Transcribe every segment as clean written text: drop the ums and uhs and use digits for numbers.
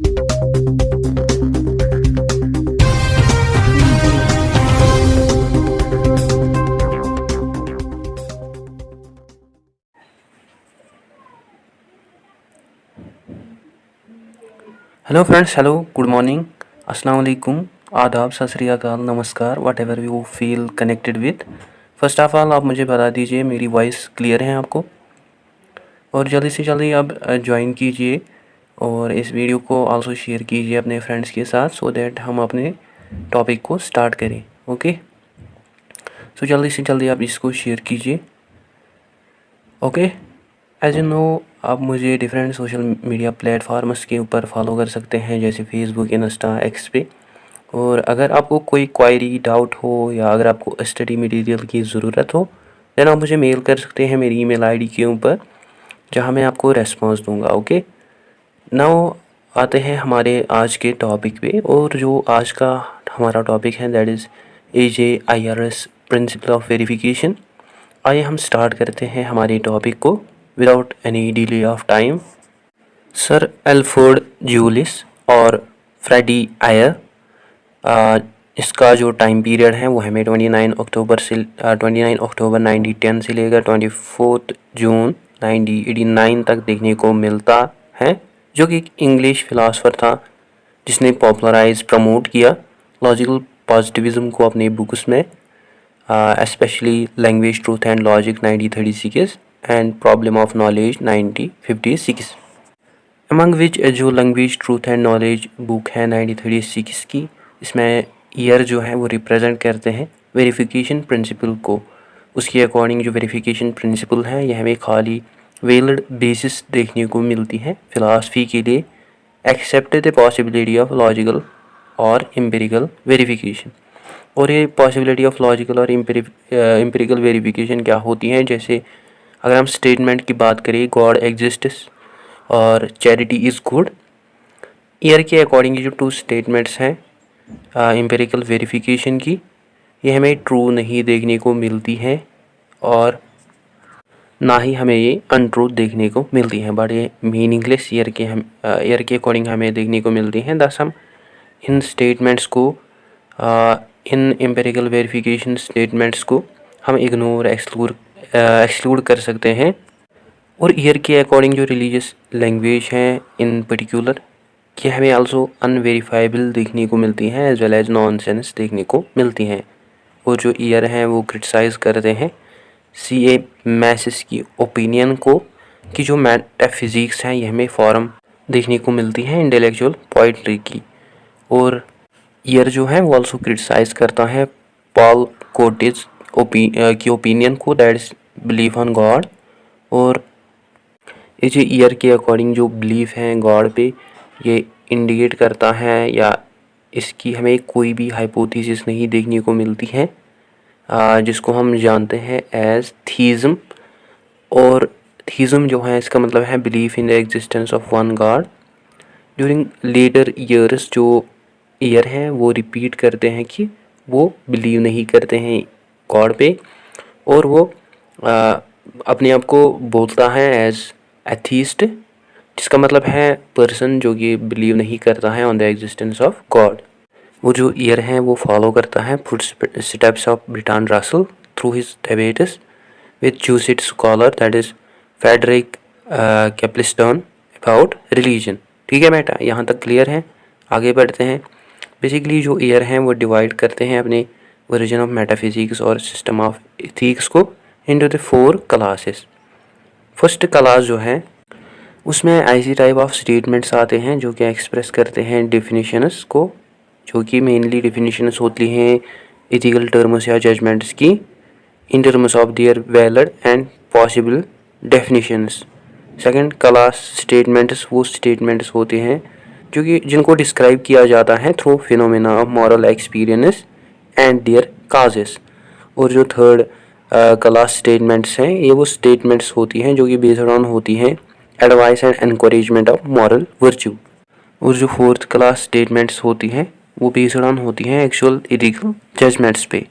Hello friends, hello, good morning, अस्सलाम वालेकुम, आदाब, सत श्री अकाल, नमस्कार, what ever you feel connected with. First of all आप मुझे बता दीजिए मेरी वॉइस क्लियर है आपको, और जल्दी से जल्दी आप ज्वाइन कीजिए और इस वीडियो को आल्सो शेयर कीजिए अपने फ्रेंड्स के साथ, सो दैट हम अपने टॉपिक को स्टार्ट करें। ओके, सो जल्दी से जल्दी आप इसको शेयर कीजिए। ओके, एज यू नो आप मुझे डिफरेंट सोशल मीडिया प्लेटफार्म्स के ऊपर फॉलो कर सकते हैं, जैसे फेसबुक, इंस्टा, एक्स पे। और अगर आपको कोई क्वायरी, डाउट हो या अगर आपको स्टडी मटेरियल की ज़रूरत हो, देन आप मुझे मेल कर सकते हैं मेरी ईमेल आईडी के ऊपर, जहां मैं आपको रेस्पॉन्स दूंगा। ओके, नाउ आते हैं हमारे आज के टॉपिक पे। और जो आज का हमारा टॉपिक है that is AJIRS principle of verification. आइए हम स्टार्ट करते हैं हमारे टॉपिक को without any delay of time. Sir Alfred Jules और फ्रेडी आयर, इसका जो टाइम पीरियड है वो हमें 29 अक्टूबर 1910 से लेकर 24 जून 1989 तक देखने को मिलता है, जो कि एक इंग्लिश फिलासफर था जिसने पॉपुलराइज प्रमोट किया लॉजिकल पॉजिटिविज्म को अपने बुक्स में, especially Language, Truth and Logic 1936 and Problem of Knowledge 1956, among which जो language Truth and knowledge book है 1936 की, इसमें ईयर जो है वो रिप्रेजेंट करते हैं वेरिफिकेशन प्रिंसिपल को। उसके अकॉर्डिंग जो वेरिफिकेशन प्रिंसिपल है यह हमें खाली वेलिड बेसिस देखने को मिलती है फिलासफी के लिए, accept the possibility of logical और एम्पिरिकल वेरिफिकेशन। और ये पॉसिबिलिटी ऑफ लॉजिकल और एम्पिरिकल वेरिफिकेशन क्या होती है, जैसे अगर हम स्टेटमेंट की बात करें, गॉड एग्जिस्ट्स और चैरिटी इज़ गुड, ईयर के अकॉर्डिंग जो टू स्टेटमेंट्स हैं एम्पिरिकल वेरिफिकेशन की, ये हमें ट्रू नहीं देखने को मिलती हैं और ना ही हमें ये अनट्रूथ देखने को मिलती हैं, बट ये मीनिंगलेस ईयर के अकॉर्डिंग हमें देखने को मिलती हैं। दस हम इन स्टेटमेंट्स को इन एम्पिरिकल वेरिफिकेशन स्टेटमेंट्स को हम इग्नोर एक्सक्लूड कर सकते हैं। और ईयर के अकॉर्डिंग जो रिलीजियस लैंग्वेज हैं इन पर्टिकुलर, कि हमें आल्सो अनवेरीफाइबल देखने को मिलती हैं एज वेल एज नॉनसेंस देखने को मिलती हैं। और जो ईयर हैं वो क्रिटिसाइज़ करते हैं C.A. मैसिस की ओपिनियन को, कि जो मेटाफिज़िक्स हैं ये हमें फॉर्म देखने को मिलती हैं इंटेलेक्चुअल पोइट्री की। और ईयर जो है वो आल्सो क्रिटिसाइज़ करता है पॉल कोटेज की ओपिनियन को, that is belief on God. और ये जो ईयर के अकॉर्डिंग जो बिलीफ है गॉड पे, ये इंडिकेट करता है या इसकी हमें कोई भी हाइपोथेसिस नहीं देखने को मिलती है, जिसको हम जानते हैं एज थीज़म। और थीज़म जो है इसका मतलब है belief in the existence of one God. During later years जो ईयर हैं वो रिपीट करते हैं कि वो बिलीव नहीं करते हैं गॉड पे, और वो अपने आप को बोलता है एज एथीस्ट, जिसका मतलब है पर्सन जो कि बिलीव नहीं करता है on the existence of God. वो जो ईयर है वो फॉलो करता है foot steps of Bertrand Russell through his debates with Jesuit scholar that is Frederick Copleston about religion. ठीक है बेटा, यहाँ तक क्लियर है? आगे बढ़ते हैं। बेसिकली जो ईयर हैं वो डिवाइड करते हैं अपने ओरिजिन ऑफ मेटाफिजिक्स और सिस्टम ऑफ एथिक्स को into the 4 classes. First class जो है उसमें ऐसी टाइप ऑफ स्टेटमेंट्स आते हैं जो कि एक्सप्रेस करते हैं डेफिनेशंस को, जो कि मेनली डेफिनेशंस होती हैं एथिकल टर्म्स या जजमेंट्स की in terms of their valid and possible definitions. Second class statements वो स्टेटमेंट्स होते हैं जो कि जिनको डिस्क्राइब किया जाता है through phenomena of moral experience and their causes. और जो थर्ड क्लास स्टेटमेंट्स हैं ये वो स्टेटमेंट्स होती हैं जो कि बेस्ड ऑन होती हैं advice and encouragement of moral virtue. और जो फोर्थ क्लास स्टेटमेंट्स होती हैं वो बेस्ड ऑन होती हैं एक्चुअल एथिकल जजमेंट्स पे।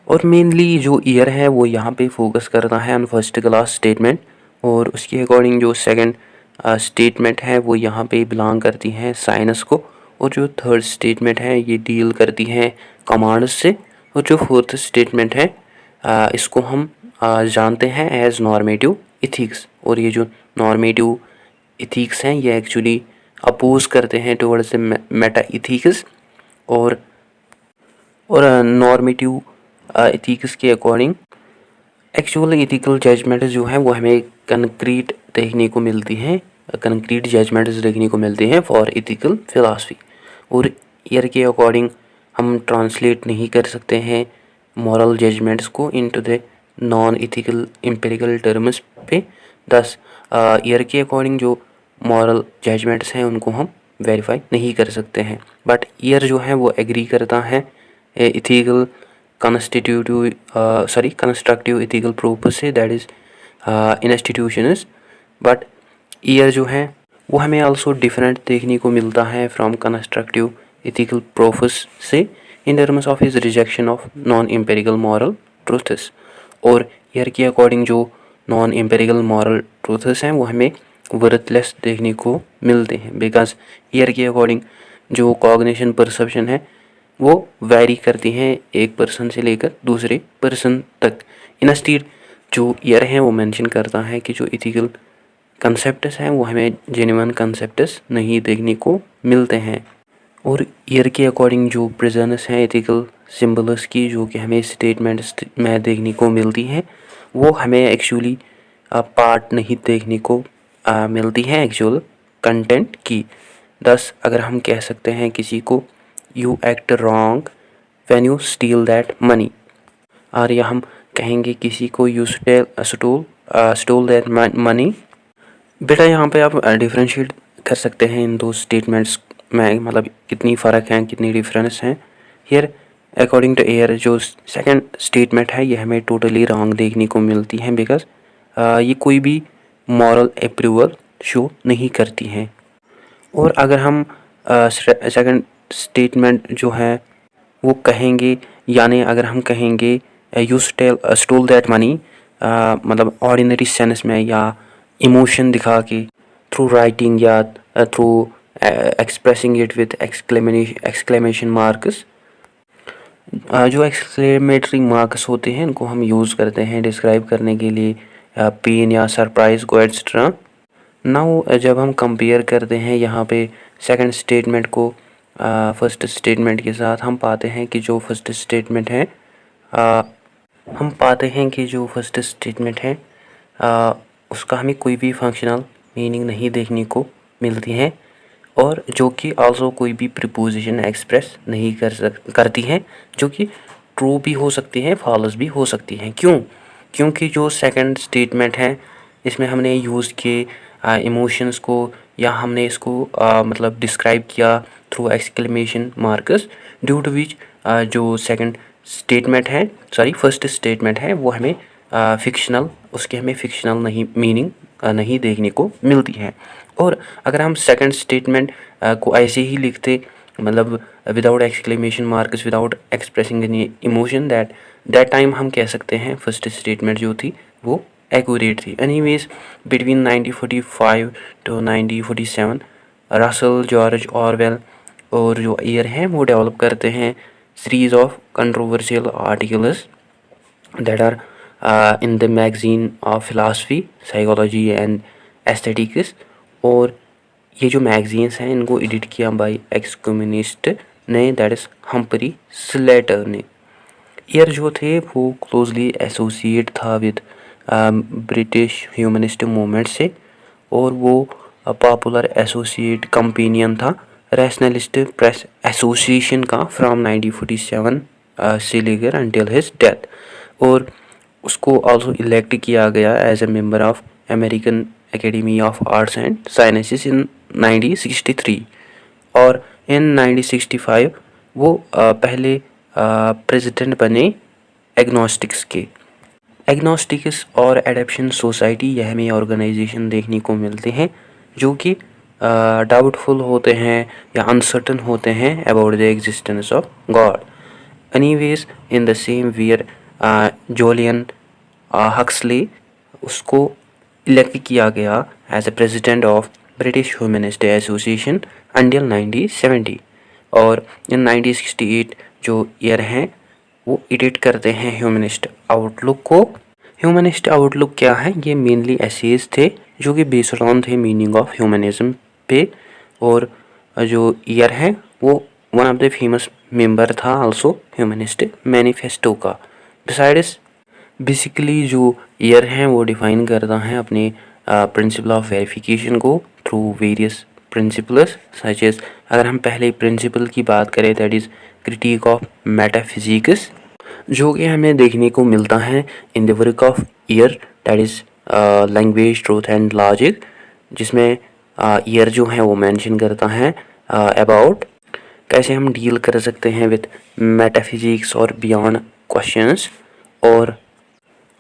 और मेनली जो ईयर है वो यहाँ पे फोकस करता है ऑन फर्स्ट क्लास स्टेटमेंट, और उसके अकॉर्डिंग जो सेकंड स्टेटमेंट है वो यहाँ पे बिलोंग करती हैं साइनस को, और जो थर्ड स्टेटमेंट है ये डील करती हैं कमांड्स से, और जो फोर्थ स्टेटमेंट है इसको हम जानते हैं एज नॉर्मेटिव इथिक्स। और ये जो नॉर्मेटिव इथिक्स हैं ये एक्चुअली अपोज करते हैं टुवर्ड्स द मेटा इथिक्स। और नॉर्मेटिव इथिक्स के अकॉर्डिंग एक्चुअल इथिकल जजमेंट जो है वो हमें कंक्रीट देखने को मिलती हैं, कंक्रीट जजमेंट्स देखने को मिलते हैं फॉर इथिकल फिलॉसफी। और ईयर के अकॉर्डिंग हम ट्रांसलेट नहीं कर सकते हैं मॉरल जजमेंट्स को into the non ethical empirical terms पे। दस ईयर के अकॉर्डिंग जो मॉरल जजमेंट्स हैं उनको हम वेरीफाई नहीं कर सकते हैं, बट ईयर जो है वो एग्री करता है इथिकल कंस्ट्रक्टिव इथिकल प्रूफ से, that is institutions. But year जो है वो हमें आल्सो डिफरेंट देखने को मिलता है फ्रॉम कंस्ट्रक्टिव इथिकल प्रूफ्स से इन terms of his rejection of non empirical moral truths. और ईयर के अकॉर्डिंग जो नॉन एम्पिरिकल मॉरल ट्रूथ्स हैं वो हमें वर्थलेस देखने को मिलते हैं, बिकॉज ईयर के अकॉर्डिंग जो कॉग्निशन परसेप्शन है वो वैरी करती हैं एक पर्सन से लेकर दूसरे पर्सन तक। इंस्टीड जो ईयर है वो मेंशन करता है कि जो इथिकल कंसेप्ट्स हैं वो हमें जेन्युइन कंसेप्ट्स नहीं देखने को मिलते हैं। और ईयर के अकॉर्डिंग जो प्रेजेंस हैं इथिकल सिंबल्स की जो कि हमें स्टेटमेंट्स में देखने को मिलती हैं वो हमें एक्चुअली पार्ट नहीं देखने को मिलती हैं एक्चुअल कंटेंट की। दस अगर हम कह सकते हैं किसी को you act wrong when you steel that money, और या हम कहेंगे किसी को यू स्टोल दैट मनी। बेटा यहाँ पे आप डिफ्रेंशिएट कर सकते हैं इन दो स्टेटमेंट्स में, मतलब कितनी फ़र्क है कितनी डिफरेंस है। हियर अकॉर्डिंग टू एयर जो सेकंड स्टेटमेंट है ये हमें टोटली रॉन्ग देखने को मिलती है, बिकॉज ये कोई भी मॉरल अप्रूवल शो नहीं करती हैं। और अगर हम सेकंड स्टेटमेंट जो है वो कहेंगे, यानी अगर हम कहेंगे यू स्टोल दैट मनी, मतलब ऑर्डिनरी सेंस में या इमोशन दिखा के थ्रू राइटिंग या through expressing it with exclamation marks, जो एक्सक्लेमेटरी मार्क्स होते हैं इनको हम यूज़ करते हैं डिस्क्राइब करने के लिए पेन या सरप्राइज को एट्सट्रा। नाउ जब हम कंपेयर करते हैं यहाँ पे सेकंड स्टेटमेंट को फर्स्ट स्टेटमेंट के साथ, हम पाते हैं कि जो फर्स्ट स्टेटमेंट है उसका हमें कोई भी फंक्शनल मीनिंग नहीं देखने को मिलती है, और जो कि आल्सो कोई भी प्रीपोजिशन एक्सप्रेस नहीं करती हैं, जो कि ट्रू भी हो सकती है फॉल्स भी हो सकती हैं। क्योंकि जो सेकंड स्टेटमेंट है इसमें हमने यूज़ किए इमोशंस को, या हमने इसको मतलब डिस्क्राइब किया through exclamation marks, due to which जो सेकंड स्टेटमेंट है फर्स्ट स्टेटमेंट है वो हमें फिक्शनल उसके हमें फिक्शनल नहीं मीनिंग नहीं देखने को मिलती है। और अगर हम सेकंड स्टेटमेंट को ऐसे ही लिखते, मतलब without exclamation marks, without expressing any emotion, that time हम कह सकते हैं फर्स्ट स्टेटमेंट जो थी वो एक्यूरेट थी। Anyways between 1945 to 1947 Russell George Orwell और जो ईयर हैं वो डेवलप करते हैं series of controversial articles that are in the magazine of philosophy, psychology and aesthetics. और ये जो मैगजीन्स हैं इनको एडिट किया बाय एक्स कम्युनिस्ट ने, दैट इज़ हम्परी स्लेटर ने। ईयर जो थे वो क्लोजली एसोसिएट था विद ब्रिटिश ह्यूमनिस्ट मूवमेंट से, और वो पॉपुलर एसोसिएट कंपेनियन था रैशनलिस्ट प्रेस एसोसिएशन का फ्रॉम 1947 से लेकर अंटिल हिज डेथ। और उसको आल्सो इलेक्ट किया गया as a member of American academy of arts and sciences in 1963। और इन 1965 वो पहले प्रेसिडेंट बने एग्नोस्टिक्स के। एग्नोस्टिक्स और एडेप्शन सोसाइटी यह हमें ऑर्गेनाइजेशन देखने को मिलते हैं जो कि डाउटफुल होते हैं या अनसर्टन होते हैं about the existence of God. Anyways in the same year Julian Huxley उसको इलेक्ट किया गया as a president of British humanist association until 1970। और इन 1968 जो ईयर हैं वो एडिट करते हैं ह्यूमनिस्ट आउटलुक को। ह्यूमनिस्ट आउटलुक क्या है? ये मेनली एसेज थे जो कि बेस्ड ऑन थे मीनिंग ऑफ ह्यूमनिज्म पे। और जो ईयर है वो one of the famous member था आल्सो ह्यूमनिस्ट मैनिफेस्टो का। बिसाइड्स बेसिकली जो ईयर है वो डिफाइन करता है अपने प्रिंसिपल ऑफ वेरिफिकेशन को through various principles such as, अगर हम पहले प्रिंसिपल की बात करें that is critique of metaphysics, जो कि हमें देखने को मिलता है in the work of year that is language Truth and logic, जिसमें ईयर जो है वो मेंशन करता है अबाउट कैसे हम डील कर सकते हैं विद मेटाफिजिक्स और बियॉन्ड क्वेश्चंस। और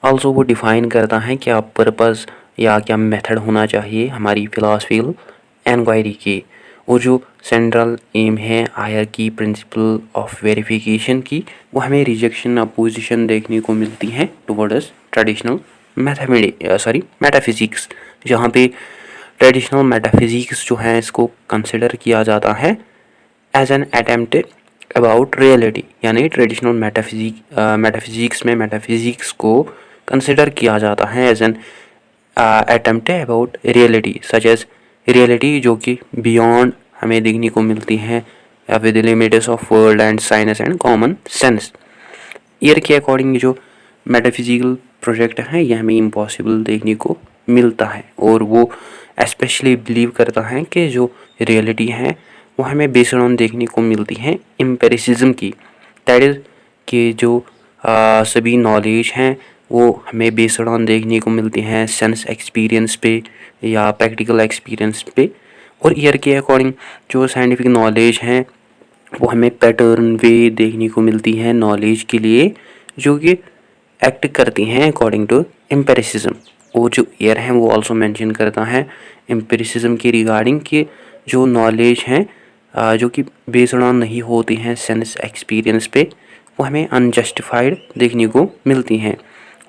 आल्सो वो डिफ़ाइन करता है क्या पर्पस या क्या मेथड होना चाहिए हमारी फिलॉसफिकल इंक्वायरी की। और जो सेंट्रल एम है हायर की प्रिंसिपल ऑफ वेरिफिकेशन की, वो हमें रिजेक्शन अपोजिशन देखने को मिलती है टुवर्ड्स ट्रेडिशनल मेटाफिजिक्स, जहाँ पे ट्रेडिशनल मेटाफिजिक्स जो है इसको कंसिडर किया जाता है as an attempt about reality, यानी ट्रेडिशनल मेटाफिजिक्स में मेटाफिजिक्स को कंसिडर किया जाता है as an attempt about reality such as reality जो कि बियॉन्ड हमें देखने को मिलती है with the limits of world and science and common sense. Ayer के अकॉर्डिंग जो मेटाफिजिकल प्रोजेक्ट है ये हमें इम्पॉसिबल देखने को मिलता है। और वो स्पेशली बिलीव करता है कि जो रियलिटी है वो हमें बेस्ड ऑन देखने को मिलती है एम्पिरिसिज्म की, दैट इज़ कि जो सभी नॉलेज हैं वो हमें बेस्ड ऑन देखने को मिलती हैं सेंस एक्सपीरियंस पे या प्रैक्टिकल एक्सपीरियंस पे। और ईयर के अकॉर्डिंग जो साइंटिफिक नॉलेज हैं वो हमें पैटर्न वे देखने को मिलती है नॉलेज के लिए, जो कि एक्ट करती हैं अकॉर्डिंग टू एम्पिरिसिज्म। और जो ईयर है वो आल्सो मेंशन करता है एम्पिरिसिज्म की रिगार्डिंग कि जो नॉलेज हैं जो कि बेस्ड ऑन नहीं होती हैं सेंस एक्सपीरियंस पे, वो हमें अनजस्टिफाइड देखने को मिलती हैं।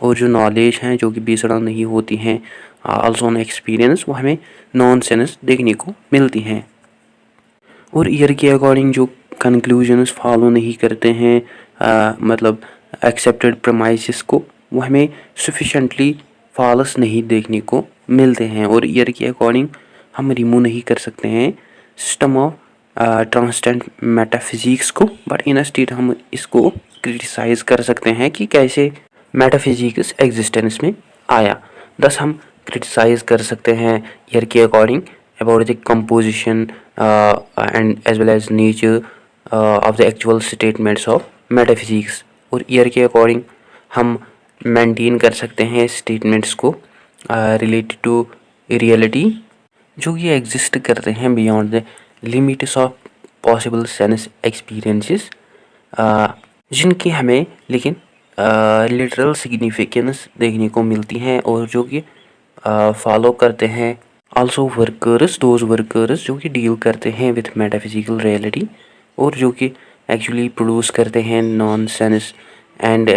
और जो नॉलेज हैं जो कि बेस्ड ऑन नहीं होती हैं आल्सो ऑन एक्सपीरियंस, वो हमें नॉन सेंस देखने को मिलती हैं। और ईयर के अकॉर्डिंग जो कंक्लूजन्स फॉलो नहीं करते हैं मतलब एक्सेप्टेड प्रमाइसिस को, वो हमें सफिशेंटली फॉल्स नहीं देखने को मिलते हैं। और ईयर के अकॉर्डिंग हम रिमूव नहीं कर सकते हैं सिस्टम ऑफ ट्रांसटेंट मेटाफिजिक्स को, बट इन स्टेट हम इसको क्रिटिसाइज कर सकते हैं कि कैसे मेटाफिजिक्स एग्जिस्टेंस में आया। दस हम क्रिटिसाइज कर सकते हैं ईयर के according about the composition and as well as nature of the actual statements of metaphysics। और ईयर के अकॉर्डिंग हम मेंटेन कर सकते हैं स्टेटमेंट्स को रिलेटेड टू रियलिटी जो कि एग्जिस्ट करते हैं beyond the limits of possible sense experiences, जिनकी हमें लेकिन लिटरल सिग्निफिकेंस देखने को मिलती हैं और जो कि फॉलो करते हैं आल्सो वर्कर्स, दोज वर्कर्स जो कि डील करते हैं विथ मेटाफिजिकल रियलिटी और जो कि एक्चुअली प्रोड्यूस करते हैं non sense and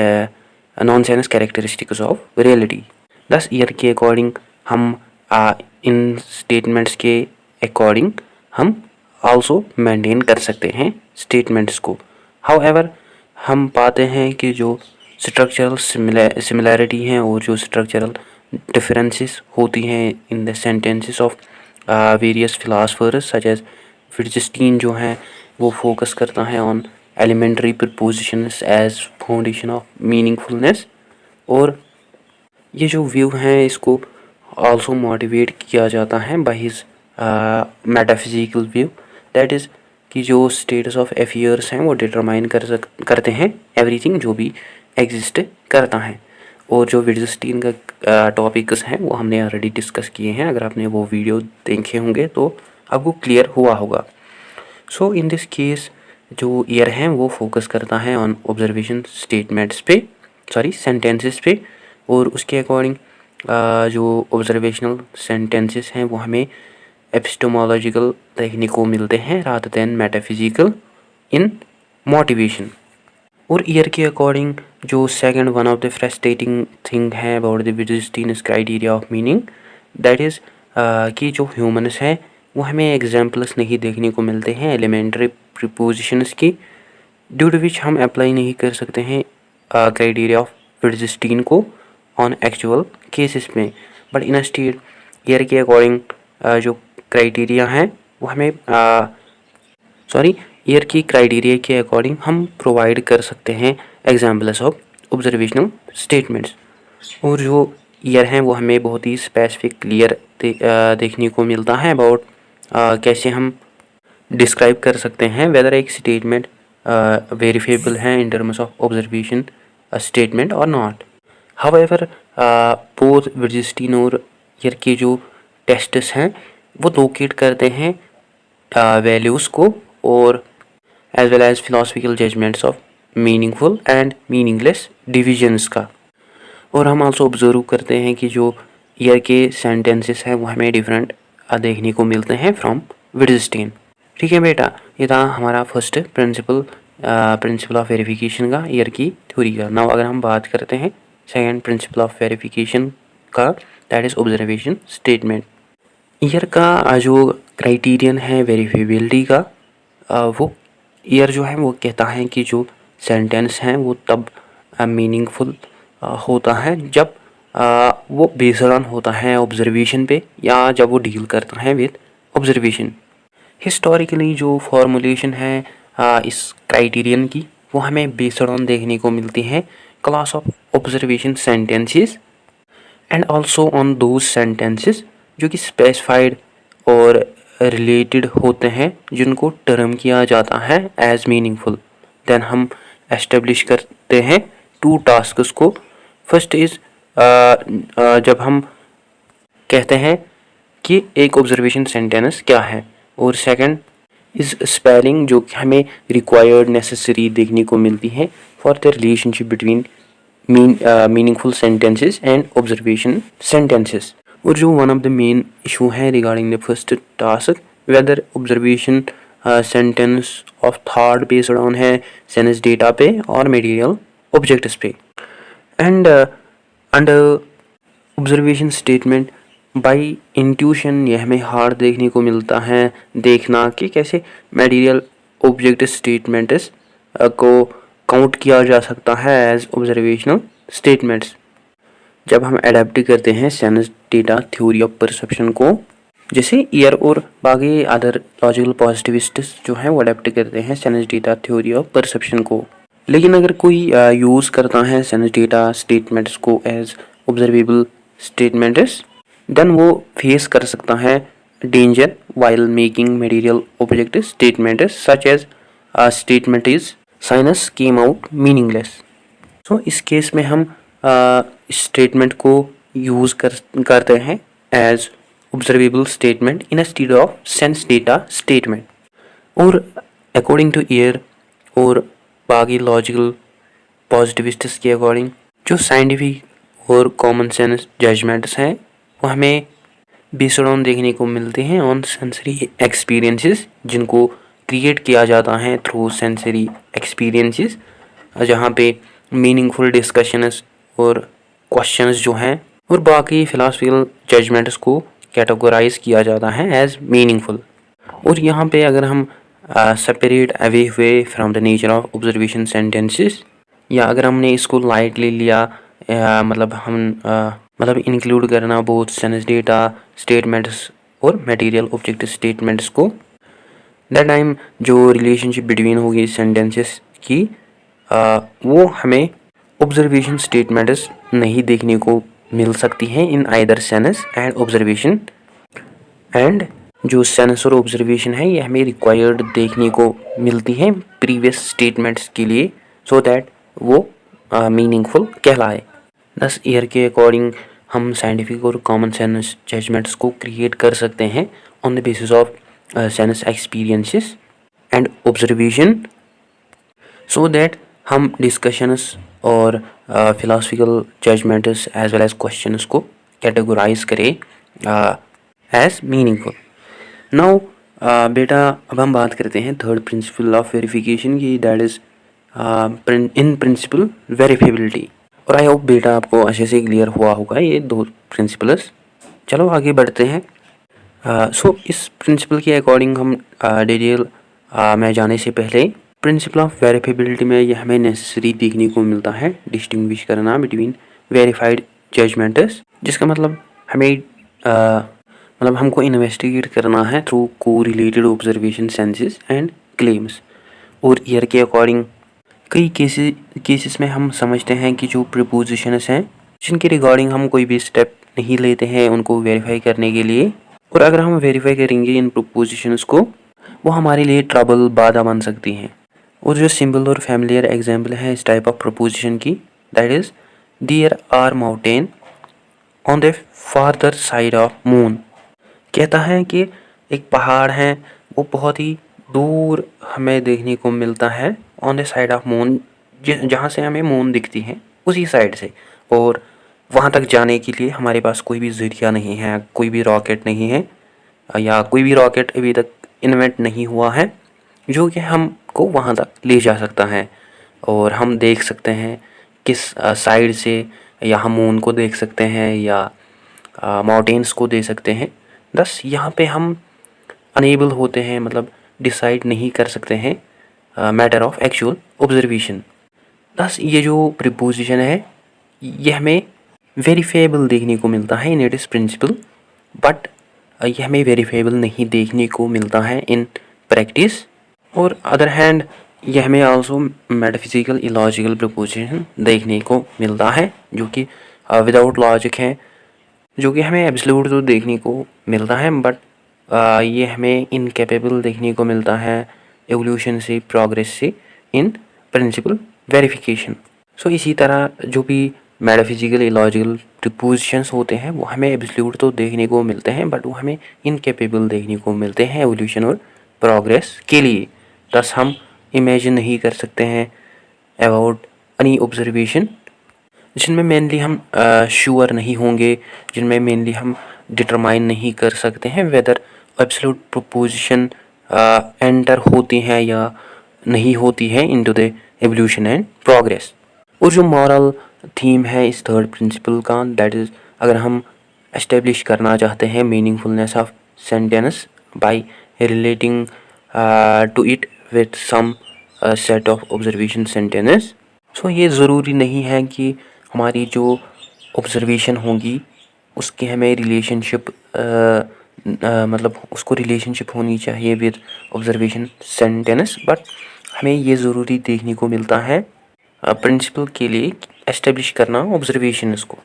non sense characteristics of reality. दस ईयर के अकॉर्डिंग हम इन स्टेटमेंट्स के अकॉर्डिंग हम आल्सो मेंटेन कर सकते हैं स्टेटमेंट्स को। हाउएवर हम पाते हैं कि जो स्ट्रक्चरल सिमिलैरिटी हैं और जो स्ट्रक्चरल डिफरेंसेस होती हैं in the sentences of various philosophers such as Wittgenstein जो हैं वो फोकस करता है on elementary propositions as foundation of meaningfulness. और ये जो व्यू हैं इसको आल्सो मोटिवेट किया जाता है by his metaphysical view, that is कि जो स्टेटस ऑफ अफेयर्स हैं वो डिटरमाइन करते हैं एवरीथिंग जो भी एग्जिस्ट करता है। और जो विट्जेस्टीन का टॉपिक्स हैं वो हमने ऑलरेडी डिस्कस किए हैं, अगर आपने वो वीडियो देखे होंगे तो आपको क्लियर हुआ होगा। सो इन दिस केस जो ईयर हैं वो फोकस करता है ऑन ऑब्जर्वेशन स्टेटमेंट्स पे, सॉरी सेंटेंसेस पे। और उसके अकॉर्डिंग जो ऑब्जर्वेशनल सेंटेंसेस हैं वो हमें एपिस्टेमोलॉजिकल देखने को मिलते हैं rather than metaphysical in motivation. और ईयर के अकॉर्डिंग जो second one of the frustrating thing है about the Wittgenstein's criteria of meaning, that is कि जो ह्यूमन्स हैं वो हमें एग्जाम्पल्स नहीं देखने को मिलते हैं एलिमेंट्री प्रीपोजिशंस की, ड्यू टू विच हम अप्लाई नहीं कर सकते हैं क्राइटेरिया ऑफ विट्जेस्टीन को ऑन एक्चुअल केसेस में। बट इन स्टेट ईयर के अकॉर्डिंग जो क्राइटेरिया हैं वो हमें ईयर की क्राइटेरिया के अकॉर्डिंग हम प्रोवाइड कर सकते हैं एग्जाम्पल्स ऑफ ऑब्जर्वेशनल स्टेटमेंट्स। और जो ईयर हैं वो हमें बहुत ही स्पेसिफिक क्लियर देखने को मिलता है अबाउट कैसे हम डिस्क्राइब कर सकते हैं वेदर एक स्टेटमेंट वेरीफेबल है in terms of observation statement और नॉट। हाउएवर बोथ विट्जेस्टीन और ईयर के जो टेस्ट्स हैं वो लोकेट करते हैं वैल्यूज़ को और as well as philosophical judgements of meaningful and meaningless divisions का। और हम आल्सो ऑब्जर्व करते हैं कि जो ईयर के सेंटेंसेस हैं वो हमें डिफरेंट देखने को मिलते हैं फ्रॉम विट्जेस्टीन। ठीक है बेटा, ये था हमारा फर्स्ट प्रिंसिपल ऑफ वेरिफिकेशन का, ईयर की थ्योरी का। नाउ अगर हम बात करते हैं सेकंड प्रिंसिपल ऑफ वेरिफिकेशन का, that is observation statement. Year का जो क्राइटेरियन है वेरीफेबिलिटी का, वो ईयर जो है वो कहता है कि जो सेंटेंस हैं वो तब मीनिंगफुल होता है जब वो बेस्ड ऑन होता है ऑब्जर्वेशन पे, या जब वो डील करता है विद ऑब्जर्वेशन। हिस्टोरिकली जो फॉर्मुलेशन है इस क्राइटेरियन की वो हमें बेस्ड ऑन देखने को मिलती है class of observation sentences and also on those sentences जो कि स्पेसिफाइड और रिलेटेड होते हैं जिनको टर्म किया जाता है एज मीनिंगफुल। देन हम एस्टेब्लिश करते हैं टू टास्क्स को। फर्स्ट इज़ जब हम कहते हैं कि एक ऑब्जर्वेशन सेंटेंस क्या है, और सेकंड इज़ स्पेलिंग जो कि हमें रिक्वायर्ड नेसेसरी देखने को मिलती है for the relationship between meaningful sentences and observation sentences. और जो one of the main issue है regarding the first task, whether observation sentence of thought based on है सेंस डेटा पे और मटेरियल ऑब्जेक्ट्स पे। And under observation statement by intuition ये हमें hard देखने को मिलता है, देखना कि कैसे मटेरियल ऑब्जेक्ट स्टेटमेंट्स को काउंट किया जा सकता है एज ऑब्जर्वेशनल स्टेटमेंट्स जब हम अडेप्ट करते हैं sense data theory of perception को, जैसे ईयर और बाकी अदर लॉजिकल पॉजिटिविस्ट्स जो हैं वो अडेप्ट करते हैं sense data theory of perception को। लेकिन अगर कोई यूज़ करता है सेंस डेटा स्टेटमेंट्स को एज ऑब्जर्वेबल स्टेटमेंट्स, देन वो फेस कर सकता है danger while making material object statements such as statement is sinus came out meaningless. So इस केस में हम स्टेटमेंट को यूज़ करते हैं as observable statement instead of sense data statement. और अकॉर्डिंग टू ईयर और बाकी लॉजिकल पॉजिटिविस्ट्स के अकॉर्डिंग जो साइंटिफिक और कॉमन सेंस जजमेंट्स हैं वो हमें बेस्ड ऑन देखने को मिलते हैं ऑन सेंसरी एक्सपीरियंसेस जिनको क्रिएट किया जाता है थ्रू सेंसरी एक्सपीरियंसेस, जहाँ पे मीनिंगफुल डिस्कशंस और क्वेश्चंस जो हैं और बाकी फिलोसफिकल जजमेंट्स को कैटेगराइज किया जाता है एज मीनिंगफुल। और यहाँ पे अगर हम सेपरेट अवे हुए from the nature of observation sentences, या अगर हमने इसको लाइटली लिया मतलब इंक्लूड करना बोथ सेंस डेटा स्टेटमेंट्स और मटेरियल ऑब्जेक्ट स्टेटमेंट्स को, दैट टाइम जो रिलेशनशिप बिटवीन होगी सेंटेंसेस की वो हमें ऑब्जर्वेशन स्टेटमेंट्स नहीं देखने को मिल सकती हैं in either sense and observation. And जो सेंस और ऑब्जर्वेशन है ये हमें रिक्वायर्ड देखने को मिलती हैं प्रीवियस स्टेटमेंट्स के लिए सो दैट वो मीनिंगफुल कहलाए। दस ईयर के अकॉर्डिंग हम साइंटिफिक और कॉमन सेंस जजमेंट्स को क्रिएट कर सकते हैं on the basis of sense experiences and observation, so that हम डिस्कशंस और philosophical judgements as well as questions को कैटेगराइज करें एज मीनिंगफुल। नाउ बेटा अब हम बात करते हैं थर्ड प्रिंसिपल ऑफ वेरिफिकेशन की, that is in principle verifiability. और आई होप बेटा आपको अच्छे से क्लियर हुआ होगा ये दो प्रिंसिपल्स चलो आगे बढ़ते हैं। सो इस प्रिंसिपल के अकॉर्डिंग हम डिटेल में जाने से पहले प्रिंसिपल ऑफ वेरीफेबिलिटी में यह हमें नेसेसरी देखने को मिलता है डिस्टिंग्विश करना बिटवीन वेरीफाइड जजमेंट्स, जिसका मतलब हमें मतलब हमको इन्वेस्टिगेट करना है थ्रू को related observation senses and claims. और ईयर के अकॉर्डिंग कई केसेस में हम समझते हैं कि जो प्रपोजिशंस हैं जिनके रिगार्डिंग हम कोई भी स्टेप नहीं लेते हैं उनको वेरीफाई करने के लिए, और अगर हम वेरीफाई करेंगे इन प्रपोजिशंस को वो हमारे लिए ट्रबल बाधा बन सकती हैं। और जो सिंपल और फैमिलियर एग्जांपल है इस टाइप ऑफ प्रपोजिशन की, that is there are mountain on the farther side of moon. कहता है कि एक पहाड़ है वो बहुत ही दूर हमें देखने को मिलता है on the side of moon, जहाँ से हमें मून दिखती है उसी साइड से, और वहाँ तक जाने के लिए हमारे पास कोई भी ज़रिया नहीं है, कोई भी रॉकेट नहीं है या कोई भी रॉकेट अभी तक इन्वेंट नहीं हुआ है जो कि हमको वहाँ तक ले जा सकता है। और हम देख सकते हैं किस साइड से, या हम मून को देख सकते हैं या माउंटेन्स को देख सकते हैं। बस यहाँ पे हम अनेबल होते हैं, मतलब डिसाइड नहीं कर सकते हैं मैटर ऑफ एक्चुअल ऑब्जर्वेशन। बस ये जो प्रीपोजिशन है ये हमें वेरीफेबल देखने को मिलता है इन इट्स प्रिंसिपल, बट यह हमें वेरीफेबल नहीं देखने को मिलता है इन प्रैक्टिस। और अदर हैंड यह हमें आल्सो मेटाफिजिकल इलॉजिकल प्रीपोजिशन देखने को मिलता है जो कि विदाउट लॉजिक है, जो कि हमें एब्सोल्यूट तो देखने को मिलता है, बट ये हमें इनकेपेबल देखने को मिलता है एवोल्यूशन से, प्रोग्रेस से इन प्रिंसिपल वेरिफिकेशन। सो इसी तरह जो भी मेटाफिजिकल इलॉजिकल प्रीपोजिशंस होते हैं वो हमें एब्सोल्यूट तो देखने को मिलते हैं, बट वो हमें इनकेपेबल देखने को मिलते हैं एवोल्यूशन और प्रोग्रेस के लिए। थस हम इमेजिन नहीं कर सकते हैं अबाउट एनी ऑब्जर्वेशन जिनमें मेनली हम श्योर नहीं होंगे, जिनमें मेनली हम डिटरमाइन नहीं कर सकते हैं वेदर एब्सोल्यूट प्रोपोजिशन एंटर होती हैं या नहीं होती है into the evolution and progress. और जो मॉरल थीम है इस थर्ड प्रिंसिपल का, दैट इज़ अगर हम एस्टेब्लिश करना चाहते हैं meaningfulness of sentence by relating to it with some set of observation sentence. So ये ज़रूरी नहीं है कि हमारी जो ऑब्जर्वेशन होंगी उसकी हमें रिलेशनशिप मतलब उसको रिलेशनशिप होनी चाहिए विद ऑब्जर्वेशन सेंटेंस, बट हमें ये ज़रूरी देखने को मिलता है प्रिंसिपल के लिए एस्टेब्लिश करना ऑब्जर्वेशंस को।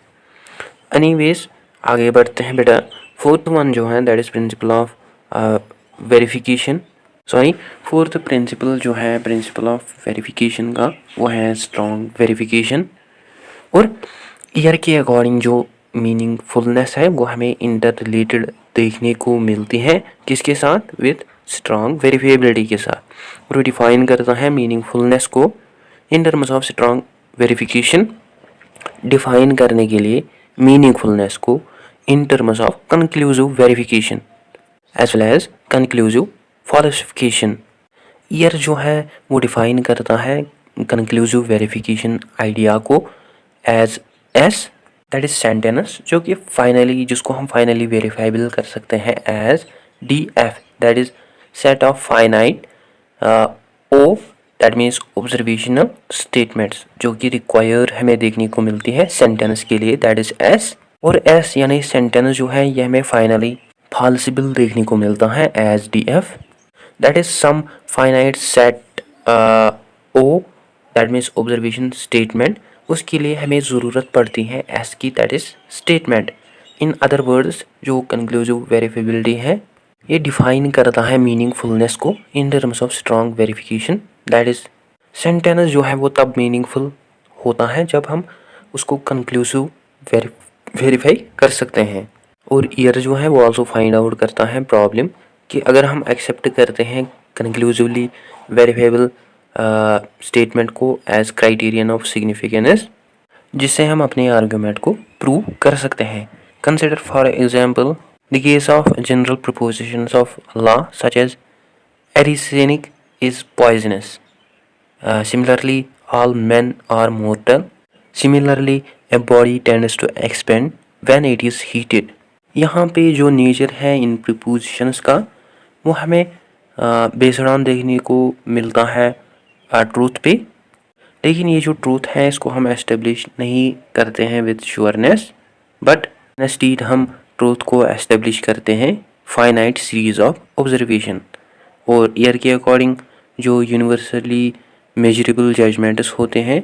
एनीवेज आगे बढ़ते हैं बेटा। फोर्थ वन जो है that is principle of verification, fourth principle जो है प्रिंसिपल ऑफ वेरिफिकेशन का वो है स्ट्रॉन्ग वेरिफिकेशन। और ईयर के अकॉर्डिंग जो मीनिंगफुलनेस है वो हमें इंटर रिलेटेड देखने को मिलती है, किसके साथ, विद स्ट्रॉन्ग वेरिफिएबिलिटी के साथ। और डिफाइन करता है मीनिंगफुलनेस को in terms of strong verification. Define करने के लिए मीनिंगफुलनेस को in terms of conclusive verification as well as conclusive falsification. Ayer जो है वो डिफाइन करता है कंक्लूसिव वेरिफिकेशन आइडिया को as S, that is sentence जो कि फाइनली जिसको हम फाइनली वेरीफाइबल कर सकते हैं as D F, that is set of finite O, that means observational statements जो कि रिक्वायर हमें देखने को मिलती है सेंटेंस के लिए, दैट इज एस। और एस यानी सेंटेंस जो है यह हमें फाइनली फॉल्सिबल देखने को मिलता है as D F, that is some finite set O, that means observation statement, उसके लिए हमें ज़रूरत पड़ती है एस की, that is statement. In other words जो कंक्लूसिव वेरिफिबिलिटी है ये डिफाइन करता है मीनिंगफुलनेस को in terms of strong verification, that is sentence जो है वो तब मीनिंगफुल होता है जब हम उसको कंक्लूसिव वेरीफाई कर सकते हैं। और ईयर जो है वो आल्सो फाइंड आउट करता है प्रॉब्लम कि अगर हम एक्सेप्ट करते हैं कंक्लूसिवली वेरीफाइबल स्टेटमेंट को एज क्राइटेरियन ऑफ सिग्निफिकेंस, जिससे हम अपने आर्गुमेंट को प्रूव कर सकते हैं। Consider for example the case of general propositions of law such as arsenic is poisonous, similarly all men are mortal, similarly a body tends to expand when it is heated, यहाँ पे जो nature है इन prepositions का वो हमें based on देखने को मिलता है ट्रूथ पे, लेकिन ये जो ट्रूथ है इसको हम एस्टेब्लिश नहीं करते हैं विद श्योरनेस, बट इंस्टीड हम ट्रूथ को एस्टेब्लिश करते हैं फाइनाइट सीरीज ऑफ ऑब्जर्वेशन। और ईयर के अकॉर्डिंग जो यूनिवर्सली मेजरेबल जजमेंट्स होते हैं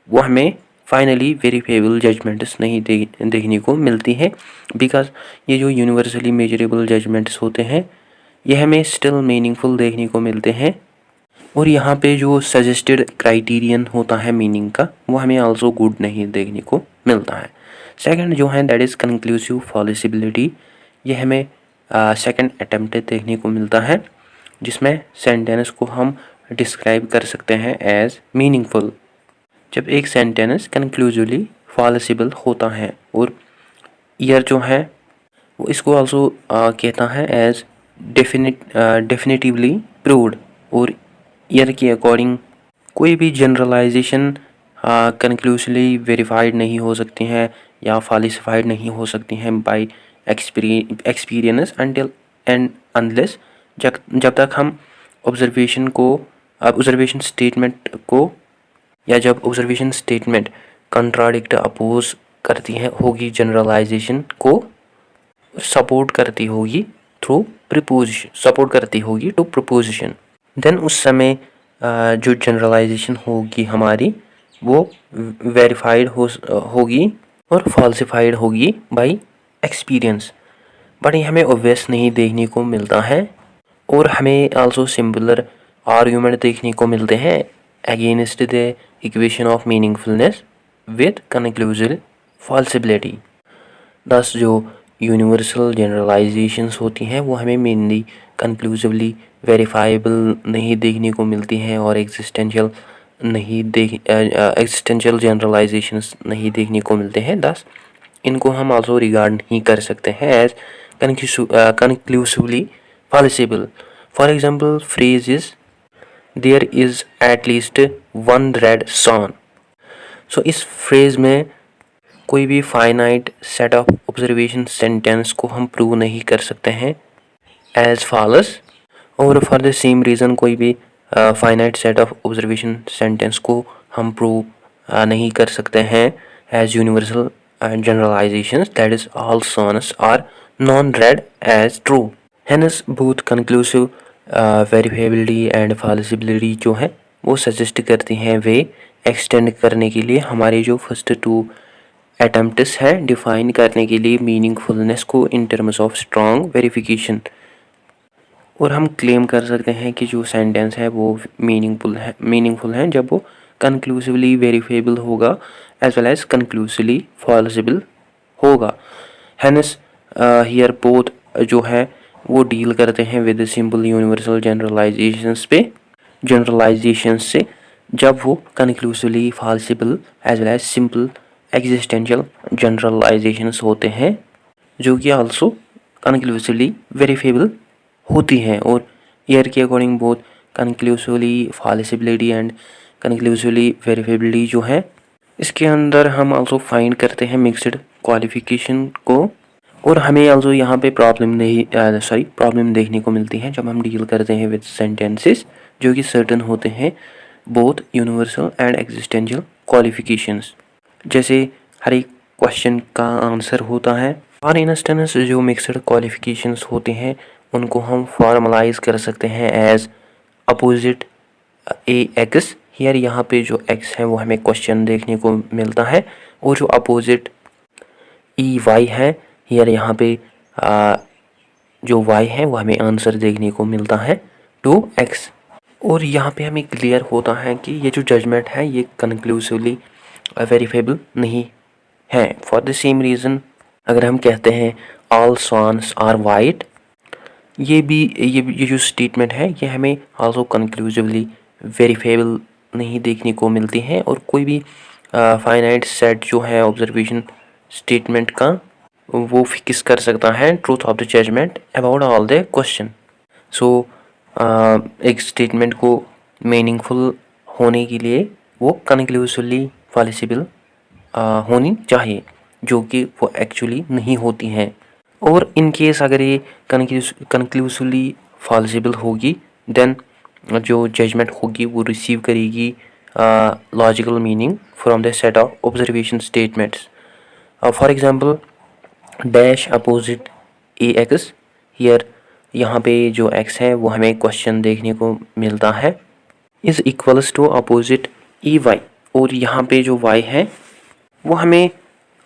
वो हमें फाइनली वेरीफाइबल जजमेंट्स नहीं देखने को मिलती है, बिकॉज ये जो यूनिवर्सली मेजरेबल जजमेंट्स होते हैं ये हमें स्टिल मीनिंगफुल देखने को मिलते हैं। और यहाँ पे जो सजेस्टेड क्राइटेरियन होता है मीनिंग का वो हमें आल्सो गुड नहीं देखने को मिलता है। सेकंड जो है दैट इज़ कंक्लूसिव फॉलिसिबिलिटी, ये हमें सेकंड अटेम्प्ट देखने को मिलता है जिसमें सेंटेंस को हम डिस्क्राइब कर सकते हैं एज मीनिंगफुल। जब एक सेंटेंस कंक्लूसिवली फॉलिसिबल होता है और ईयर जो है वो इसको आल्सो कहता है एज डेफिनेटिवली प्रूव्ड। और ईयर के अकॉर्डिंग कोई भी जनरलाइजेशन कंक्लूसिवली वेरीफाइड नहीं हो सकती हैं या फॉलिसिफाइड नहीं हो सकती हैं bye experience until and unless जब तक हम ऑब्जर्वेशन स्टेटमेंट को या जब ऑब्जर्वेशन स्टेटमेंट कंट्राडिक्ट अपोज करती है होगी जनरलाइजेशन को, सपोर्ट करती होगी थ्रू प्रीपोजिशन, सपोर्ट करती होगी टू प्रीपोजिशन, देन उस समय जो जनरलाइजेशन होगी हमारी वो वेरीफाइड होगी और फॉल्सिफाइड होगी बाय एक्सपीरियंस। बट ये हमें ऑब्वियस नहीं देखने को मिलता है। और हमें आल्सो सिंपलर आर्ग्यूमेंट देखने को मिलते हैं against the equation of meaningfulness with conclusive falsifiability. Thus जो यूनिवर्सल जनरलाइजेशंस होती हैं वो हमें मेनली कंक्लूसिवली वेरीफाइबल नहीं देखने को मिलती हैं और एक्सिस्टेंशियल जनरलाइजेशंस नहीं देखने को मिलते हैं। दस इनको हम आल्सो रिगार्ड नहीं कर सकते हैं as conclusively falsifiable. For example phrase is there is at least one red swan. So इस फ्रेज में कोई भी finite set of observation sentence को हम प्रूव नहीं कर सकते हैं एज फॉल्स। और फॉर द सेम रीज़न कोई भी finite set of observation sentence को हम प्रूव नहीं कर सकते हैं as universal generalisations, that is all swans are non red as true. Hence both conclusive verifiability and फॉलिसिबिलिटी जो है वो सजेस्ट करती हैं वे एक्सटेंड करने के लिए हमारे जो फर्स्ट टू अटेम्प्ट्स हैं डिफाइन करने के लिए मीनिंगफुलनेस को in terms of strong verification. और हम क्लेम कर सकते हैं कि जो सेंटेंस है वो मीनिंगफुल है जब वो कंक्लूसिवली वेरीफाइबल होगा एज वेल एज कंक्लूसिवली फॉल्सिबल होगा। हेंस हियर बोथ जो है वो डील करते हैं विद सिंपल यूनिवर्सल जनरलाइजेशंस से जब वो conclusively falsifiable as well as simple existential generalisations होते हैं जो कि आल्सो कंक्लूसिवली वेरीफाइबल होती हैं। और ईयर के according both conclusively falsifiability and conclusively verifiability जो है इसके अंदर हम आल्सो फाइंड करते हैं मिक्सड क्वालिफिकेशन को। और हमें आल्सो यहाँ पे प्रॉब्लम देखने को मिलती है जब हम डील करते हैं विद सेंटेंसेस जो कि सर्टन होते हैं both universal and existential qualifications. जैसे हर एक क्वेश्चन का आंसर होता है, फॉर इंस्टेंस जो मिक्सड क्वालिफिकेशंस होते हैं उनको हम फॉर्मलाइज कर सकते हैं as opposite A X. Here यहाँ पे जो एक्स है वो हमें क्वेश्चन देखने को मिलता है और जो अपोजिट ई वाई है हियर यहाँ पे जो वाई है वो हमें आंसर देखने को मिलता है टू एक्स। और यहाँ पे हमें क्लियर होता है कि ये जो जजमेंट है ये कंक्लूसिवली वेरीफाइबल नहीं है। फॉर द सेम रीज़न अगर हम कहते हैं ऑल स्वॉन्स आर वाइट, ये जो स्टेटमेंट है ये हमें आल्सो कंक्लूसिवली वेरीफाइबल नहीं देखने को मिलती है। और कोई भी फाइनाइट सेट जो है ऑब्जर्वेशन स्टेटमेंट का वो फिक्स कर सकता है truth of the judgement about all the question. So एक स्टेटमेंट को मीनिंगफुल होने के लिए वो कंक्लूसिवली फॉलिसिबल होनी चाहिए जो कि वो एक्चुअली नहीं होती हैं। और इन केस अगर ये कंक्लूसिवली फॉल्सिबल होगी देन जो जजमेंट होगी वो रिसीव करेगी logical meaning from the set of observation statements. For example dash opposite A X. Here यहाँ पे जो x है वो हमें क्वेश्चन देखने को मिलता है is equals to opposite E Y. और यहाँ पे जो y है वो हमें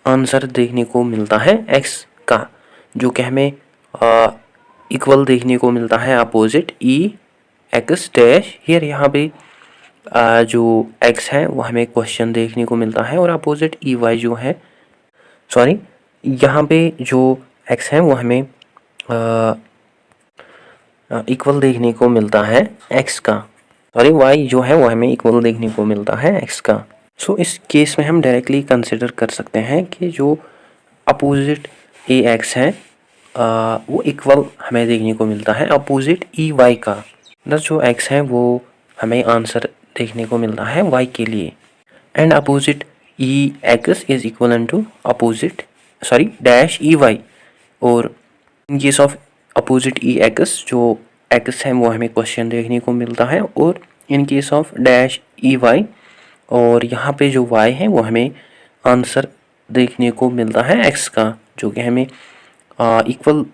आंसर देखने को मिलता है x का, जो कि हमें इक्वल देखने को मिलता है opposite E x dash. Here यहाँ पे जो x है वो हमें क्वेश्चन देखने को मिलता है और अपोजिट ई वाई जो है सॉरी यहाँ पे जो x है वो हमें इक्वल देखने को मिलता है x का. सॉरी y जो है वो हमें इक्वल देखने को मिलता है x का. सो इस केस में हम डायरेक्टली कंसिडर कर सकते हैं कि जो अपोजिट ए एक्स है वो इक्वल हमें देखने को मिलता है अपोजिट ई वाई का. दस जो x है वो हमें आंसर देखने को मिलता है y के लिए. And opposite E X is equal to opposite sorry dash E Y. और in case of opposite E X जो एक्स है वो हमें क्वेश्चन देखने को मिलता है और in case of dash E Y और यहाँ पे जो y है वो हमें आंसर देखने को मिलता है x का, जो कि हमें इक्वल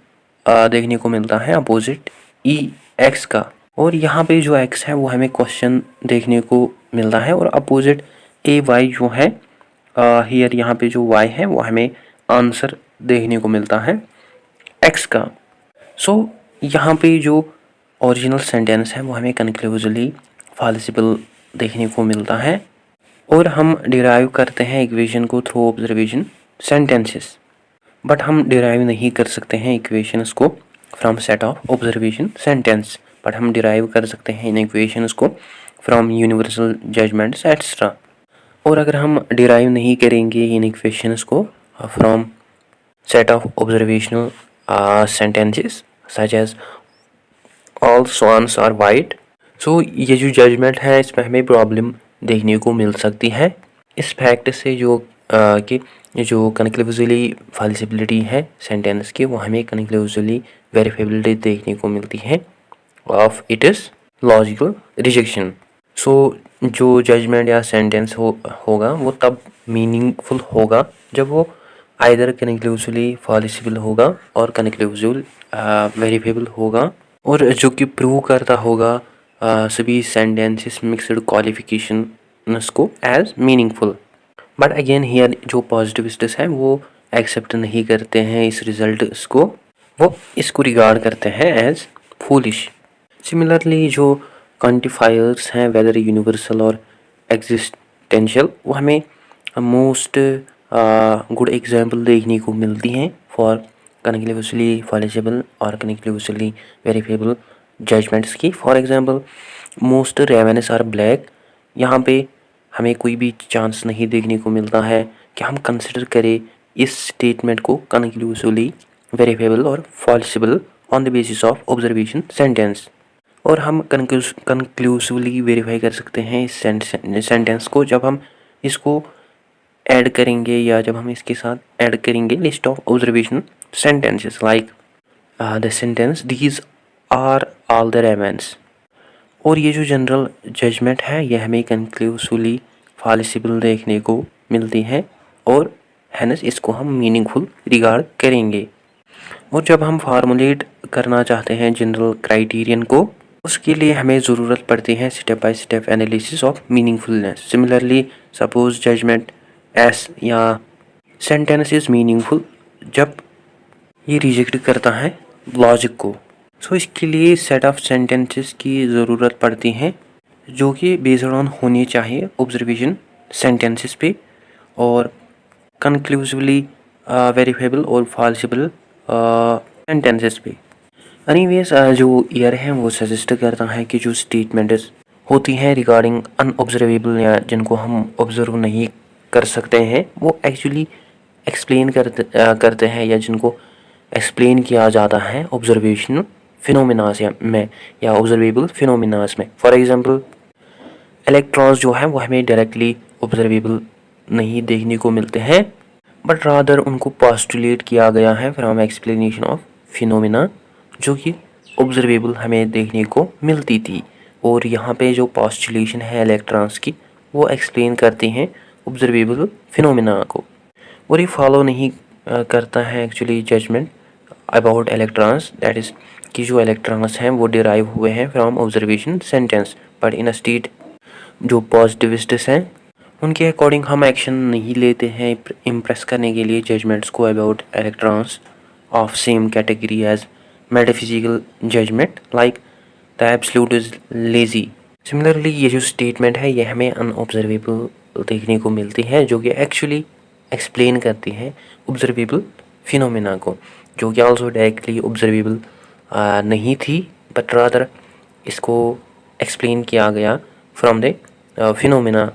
देखने को मिलता है अपोजिट ई एक्स का. और यहाँ पे जो x है वो हमें क्वेश्चन देखने को मिलता है और अपोजिट ए वाई जो है हियर यहाँ पे जो y है वो हमें आंसर देखने को मिलता है x का. सो यहाँ पे जो ओरिजिनल सेंटेंस है वो हमें कंक्लूसिवली फॉल्सिबल देखने को मिलता है और हम डिराइव करते हैं इक्वेशन को थ्रू ऑब्जर्वेशन सेंटेंसेस. बट हम डिराइव नहीं कर सकते हैं इक्वेशंस को from set of observation sentence, but हम डिराइव कर सकते हैं इन इक्वेशंस को फ्रॉम यूनिवर्सल जजमेंट्स एक्स्ट्रा. और अगर हम डिराइव नहीं करेंगे इन इक्वेशंस को from set of observational sentences such as all swans are white. सो ये जो जजमेंट है इसमें हमें प्रॉब्लम देखने को मिल सकती है इस फैक्ट से जो कि जो कंक्लूसिवली फॉल्सिबिलिटी है सेंटेंस की वो हमें कंक्लूसिवली वेरीफेबिलिटी देखने को मिलती है of it is logical rejection. So जो जजमेंट या सेंटेंस होगा वो तब मीनिंगफुल होगा जब वो आइदर कंक्लूसिवली फॉल्सिबल होगा और कंक्लूसिव वेरीफेबल होगा और जो कि प्रूव करता होगा सभी सेंटेंसेस मिक्सड क्वालिफिकेशंस को as meaningful. But again here जो पॉजिटिविस्ट्स हैं वो एक्सेप्ट नहीं करते हैं इस रिजल्ट को, वो इसको रिगार्ड करते हैं एज फूलिश. सिमिलरली जो क्वांटिफायर्स हैं वेदर यूनिवर्सल और एग्जिस्टेंशियल वो हमें मोस्ट गुड एग्जाम्पल देखने को मिलती हैं फॉर कंक्लूसिवली फॉल्सिबल और कंक्लूसिवली वेरीफेबल जजमेंट्स की. For example most ravens are black. यहाँ पे हमें कोई भी चांस नहीं देखने को मिलता है कि हम कंसिडर करें इस स्टेटमेंट को कंक्लूसिवली वेरीफेबल और falsifiable on the basis of observation sentence. और हम कंक्लूसिवली वेरीफाई कर सकते हैं इस सेंटेंस को जब हम इसको ऐड करेंगे या जब हम इसके साथ ऐड करेंगे list of observation sentences like the sentence these are all the ravens. और ये जो जनरल जजमेंट है ये हमें कंक्लूसिवली फॉल्सिबल देखने को मिलती है और हैंस इसको हम मीनिंगफुल रिगार्ड करेंगे. और जब हम फार्मूलेट करना चाहते हैं जनरल क्राइटेरियन को उसके लिए हमें ज़रूरत पड़ती है step by step analysis of meaningfulness. Similarly suppose judgement S या सेंटेंस इज मीनिंगफुल जब ये रिजेक्ट करता है लॉजिक को. सो इसके लिए सेट ऑफ सेंटेंसेस की ज़रूरत पड़ती है जो कि बेस्ड ऑन होनी चाहिए ऑब्जर्वेशन सेंटेंसेस पे और कंक्लूसिवली वेरीफेबल और फॉल्सिबल सेंटेंसेस पे. एनीवेज जो ईयर है वो सजेस्ट करता है कि जो स्टेटमेंट्स होती हैं रिगार्डिंग अनऑब्जर्वेबल या जिनको हम ऑब्जर्व नहीं कर सकते हैं वो एक्चुअली एक्सप्लेन करते हैं या जिनको एक्सप्लेन किया जाता है ऑब्जर्वेशनल फिनोमिनास में या ऑब्जर्वेबल फिनोमिनास में. फॉर एग्जांपल इलेक्ट्रॉन्स जो हैं वो हमें डायरेक्टली ऑब्जर्वेबल नहीं देखने को मिलते हैं बट रादर उनको पोस्टुलेट किया गया है फ्रॉम एक्सप्लेनेशन ऑफ फिनोमिना जो कि ऑब्जर्वेबल हमें देखने को मिलती थी। और यहाँ पे जो पोस्टुलेशन है इलेक्ट्रॉन्स की वो एक्सप्लेन करते हैं ऑब्जर्वेबल फिनोमिना को, और ये फॉलो नहीं करता है actually judgement about electrons, that is कि जो इलेक्ट्रॉन्स हैं वो डिराइव हुए हैं from observation sentence, but in state जो पॉजिटिविस्ट्स हैं उनके अकॉर्डिंग हम एक्शन नहीं लेते हैं इम्प्रेस करने के लिए जजमेंट्स को about electrons of same category as metaphysical judgement like the absolute is lazy. Similarly ये जो स्टेटमेंट है ये हमें अनऑब्जर्वेबल देखने को मिलती है जो कि एक्चुअली एक्सप्लेन करती है ऑब्जर्वेबल फिनोमेना को, जो कि आल्सो डायरेक्टली ऑब्जर्वेबल नहीं थी, बट रादर इसको एक्सप्लेन किया गया फ्रॉम द फिनोमेना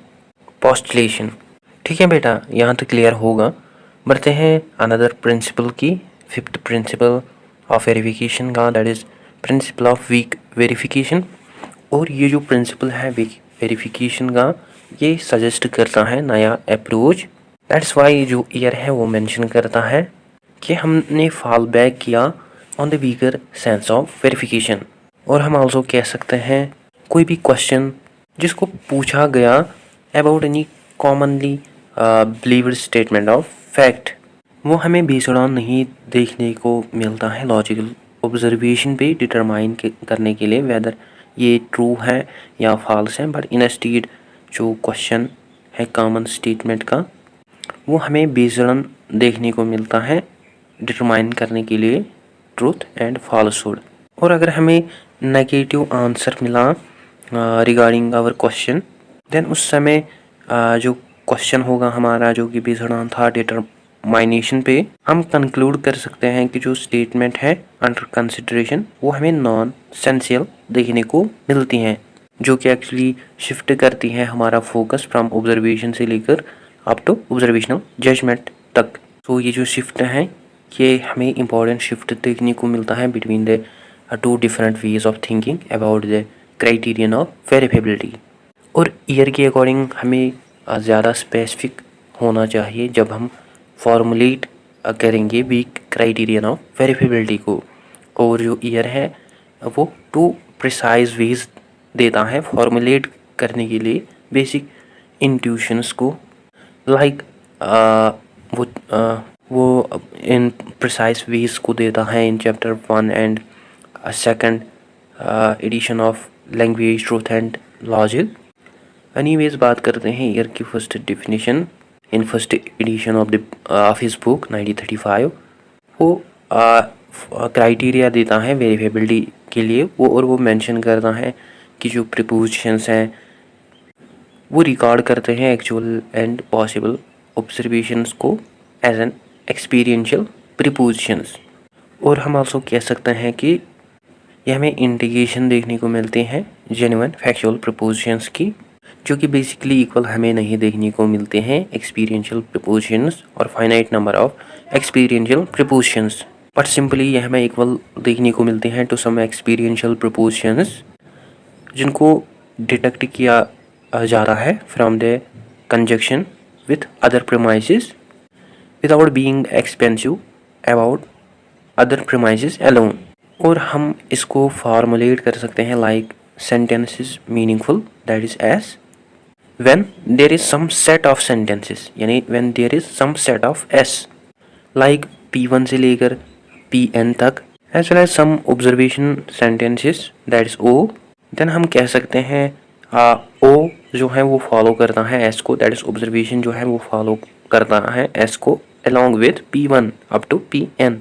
पोस्टुलेशन। ठीक है बेटा, यहाँ तक क्लियर होगा। बढ़ते हैं अनदर प्रिंसिपल की, फिफ्थ प्रिंसिपल ऑफ वेरिफिकेशन का, that is principle of weak verification. और ये जो प्रिंसिपल है वीक वेरिफिकेशन का ये सजेस्ट करता है नया अप्रोच, दैट्स वाई जो ईयर है वो मेंशन करता है कि हमने फॉल बैक किया on the weaker sense of verification. और हम आल्सो कह सकते हैं कोई भी क्वेश्चन जिसको पूछा गया about any commonly believed statement of fact वो हमें बेस्ड ऑन नहीं देखने को मिलता है लॉजिकल ऑब्जर्वेशन पे डिटरमाइन करने के लिए वेदर ये ट्रू है या फॉल्स है, बट इंस्टेड जो क्वेश्चन है कॉमन स्टेटमेंट का वो हमें बेस्ड ऑन देखने को मिलता है डिटरमाइन करने के लिए ट्रूथ एंड फॉल्सहुड। और अगर हमें नेगेटिव आंसर मिला रिगार्डिंग आवर क्वेश्चन देन उस समय जो क्वेश्चन होगा हमारा जो कि बेस्ड ऑन था डिटरमाइनेशन पे, हम कंक्लूड कर सकते हैं कि जो स्टेटमेंट है अंडर कंसिडरेशन वो हमें नॉन सेंसियल देखने को मिलती हैं, जो कि एक्चुअली शिफ्ट करती है हमारा फोकस फ्रॉम ऑब्जर्वेशन से लेकर अप टू ऑब्जर्वेशनल जजमेंट तक। तो ये जो शिफ्ट है ये हमें इम्पॉर्टेंट शिफ्ट देखने को मिलता है between the two different ways of thinking about the criterion of verifiability. और ईयर के अकॉर्डिंग हमें ज़्यादा स्पेसिफिक होना चाहिए जब हम फॉर्मुलेट करेंगे वीक क्राइटेरियन ऑफ वेरिफिएबिलिटी को। और जो ईयर है वो टू प्रिसाइज वेज देता है फॉर्मुलेट करने के लिए बेसिक इंट्यूशंस को, लाइक वो इन प्रिसाइज वेज को देता है in chapter 1 and second edition of Language Truth and logic. Anyways बात करते हैं ईयर की first definition in first edition of his book 1935। वो क्राइटेरिया देता है वेरिफिएबिलिटी के लिए वो मेंशन करता है कि जो प्रीपोजिशंस हैं वो रिकॉर्ड करते हैं एक्चुअल एंड पॉसिबल ऑब्जर्वेशंस को एज एन एक्सपीरियंशियल प्रीपोजिशंस। और हम आल्सो कह सकते हैं कि यह हमें इंडिकेशन देखने को मिलते हैं जेन्युइन फैक्चुअल प्रीपोजिशंस की, जो कि बेसिकली इक्वल हमें नहीं देखने को मिलते हैं एक्सपीरियंशियल प्रीपोजिशंस और finite number of experiential prepositions, but simply यह हमें इक्वल देखने को मिलते हैं टू सम एक्सपीरियंशियल प्रीपोजिशंस जिनको डिटेक्ट किया जा रहा है from the conjunction with other premises without being expensive about other premises alone. और हम इसको फार्मुलेट कर सकते हैं like sentence is meaningful that is S when there is some set of sentences, यानी when there is some set of S like P1 से लेकर Pn तक as well as some observation sentences that is O, then हम कह सकते हैं O जो है वो फॉलो करता है S को, दैट इज ऑब्जर्वेशन जो है वो फॉलो करता है S को along with P1 up to Pn,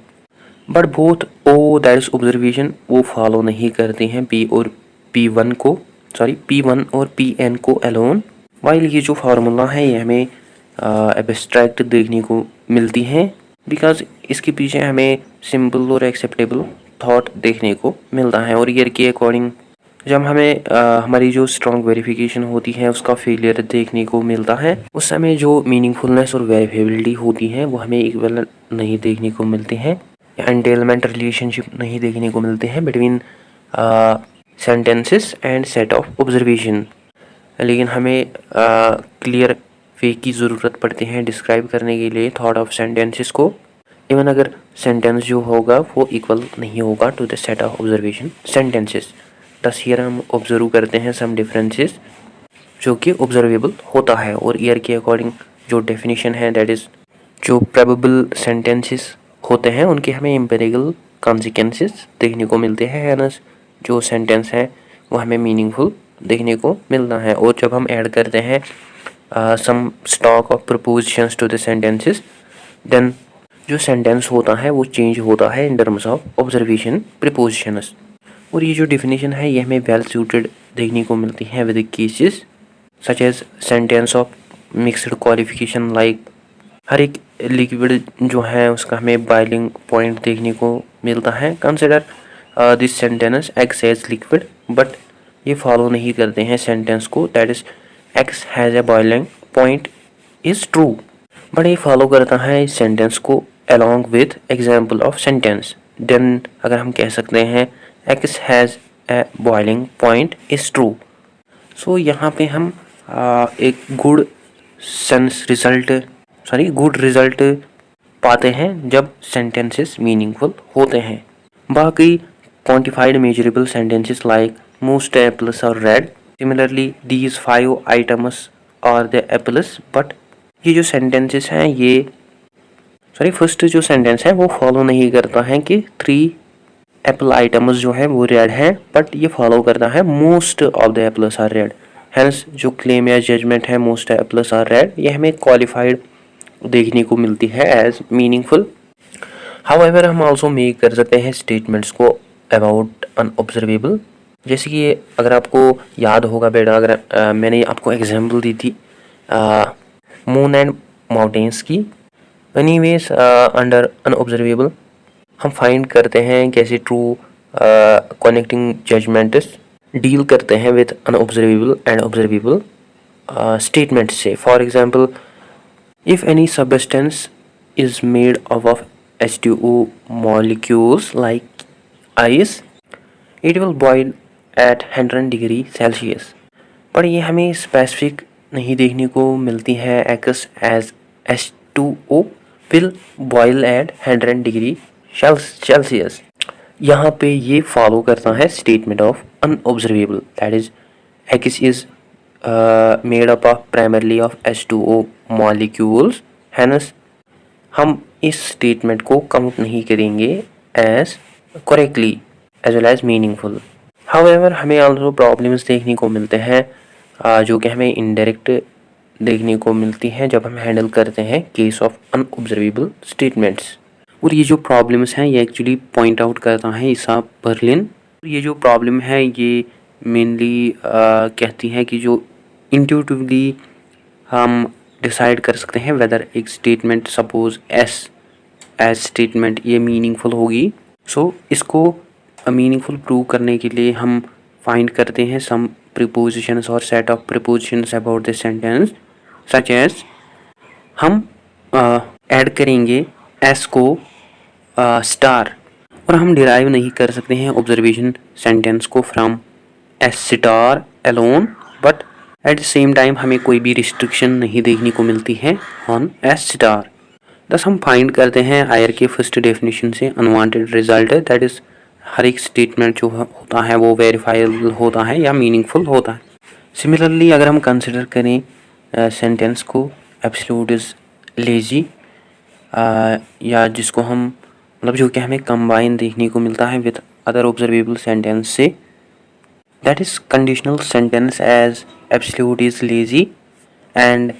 but both O that is observation वो फॉलो नहीं करते हैं P1 और Pn को अलोन। वाइल ये जो फार्मूला है ये हमें एब्स्ट्रैक्ट देखने को मिलती है बिकॉज इसके पीछे हमें सिंपल और एक्सेप्टेबल थॉट देखने को मिलता है। और ईयर के अकॉर्डिंग जब हमें हमारी जो स्ट्रॉन्ग वेरिफिकेशन होती है उसका फेलियर देखने को मिलता है उस समय जो मीनिंगफुलनेस और वेरिफिएबिलिटी होती है वो हमें इक्वल नहीं देखने को मिलते हैं, एंटेलमेंट रिलेशनशिप नहीं देखने को मिलते हैं between sentences and set of observation. लेकिन हमें क्लियर वे की ज़रूरत पड़ती है डिस्क्राइब करने के लिए थॉट ऑफ सेंटेंसेस को, इवन अगर सेंटेंस जो होगा वो इक्वल नहीं होगा to the set of observation sentences. Thus Ayer हम ऑब्जर्व करते हैं सम डिफरेंसेस जो कि ऑब्जर्वेबल होता है, और ईयर के अकॉर्डिंग जो डेफिनेशन है दैट इज़ जो प्रोबेबल सेंटेंसेस होते हैं उनके हमें एम्पिरिकल कॉन्सिक्वेंसेस देखने को मिलते हैं, हैनस जो सेंटेंस है वो हमें मीनिंगफुल देखने को मिलना है। और जब हम ऐड करते हैं some stock of propositions to the sentences, then जो सेंटेंस होता है वो चेंज होता है in terms of observation propositions. और ये जो डिफिनेशन है ये हमें वेल सूटेड देखने को मिलती है with cases such as sentence of mixed qualification, like हर एक लिक्विड जो है उसका हमें बॉइलिंग पॉइंट देखने को मिलता है। Consider this sentence X as liquid, but ये फॉलो नहीं करते हैं सेंटेंस को that is X has a boiling point is true, but ये फॉलो करता है इस सेंटेंस को along with example of sentence. Then अगर हम कह सकते हैं X has a boiling point is true. So यहाँ पे हम एक गुड रिजल्ट पाते हैं जब सेंटेंसेस मीनिंगफुल होते हैं। बाकी quantified measurable sentences like most apples are red, similarly these 5 items are the apples, but ये जो सेंटेंसेस हैं ये फर्स्ट जो सेंटेंस है वो फॉलो नहीं करता है कि 3 एप्पल आइटम्स जो है वो रेड हैं, बट ये फॉलो करता है most of the apples are red. Hence जो क्लेम या जजमेंट है मोस्ट एप्पल्स आर रेड ये हमें क्वालिफाइड देखने को मिलती है एज मीनिंगफुल। हाउएवर हम आल्सो मेक कर सकते हैं स्टेटमेंट्स को अबाउट अनऑब्जर्वेबल, जैसे कि अगर आपको याद होगा बेटा, अगर मैंने आपको एग्जांपल दी थी मून एंड माउंटेन्स की। एनीवेज अंडर अनऑब्जर्वेबल हम फाइंड करते हैं कैसे ट्रू कनेक्टिंग जजमेंट्स डील करते हैं with unobservable and observable statement से। For example, if any substance is made up of H2O molecules like ice, it will boil at 100 degree Celsius. पर ये हमें स्पेसिफिक नहीं देखने को मिलती है X as H2O will boil at 100 degree Celsius. यहाँ पे ये फॉलो करता है statement of unobservable that is X is made up of primarily of H2O molecules, hence हम इस स्टेटमेंट को काउंट नहीं करेंगे as correctly as well as meaningful. However हमें आल्सो प्रॉब्लम्स देखने को मिलते हैं जो कि हमें इनडायरेक्ट देखने को मिलती हैं जब हम हैंडल करते हैं केस ऑफ अनऑब्जर्वेबल स्टेटमेंट्स। और ये जो प्रॉब्लम्स हैं ये एक्चुअली पॉइंट आउट करता है ईसा बर्लिन। ये जो प्रॉब्लम है ये मेनली कहती है कि जो इंट्यूटिवली हम डिसाइड कर सकते हैं वेदर एक statement suppose S as statement ये मीनिंगफुल होगी। सो इसको मीनिंगफुल प्रूव करने के लिए हम फाइंड करते हैं सम प्रीपोजिशंस और set of prepositions about this sentence, such as हम ऐड करेंगे एस को स्टार, और हम डिराइव नहीं कर सकते हैं ऑब्जर्वेशन सेंटेंस को from S star alone, but at the same time हमें कोई भी रिस्ट्रिक्शन नहीं देखने को मिलती है ऑन एस स्टार। दस हम फाइंड करते हैं आयर के फर्स्ट डेफिनेशन से अनवांटेड रिजल्ट है दैट इज़ हर एक स्टेटमेंट जो होता है वो वेरीफाइबल होता है या मीनिंगफुल होता है। सिमिलरली अगर हम कंसिडर करें सेंटेंस को एब्सोल्यूट इज़ लेजी, या जिसको हम मतलब जो कि हमें कंबाइन देखने को मिलता है विद अदर ऑब्जर्वेबल सेंटेंस से, that is conditional sentence as absolute is lazy and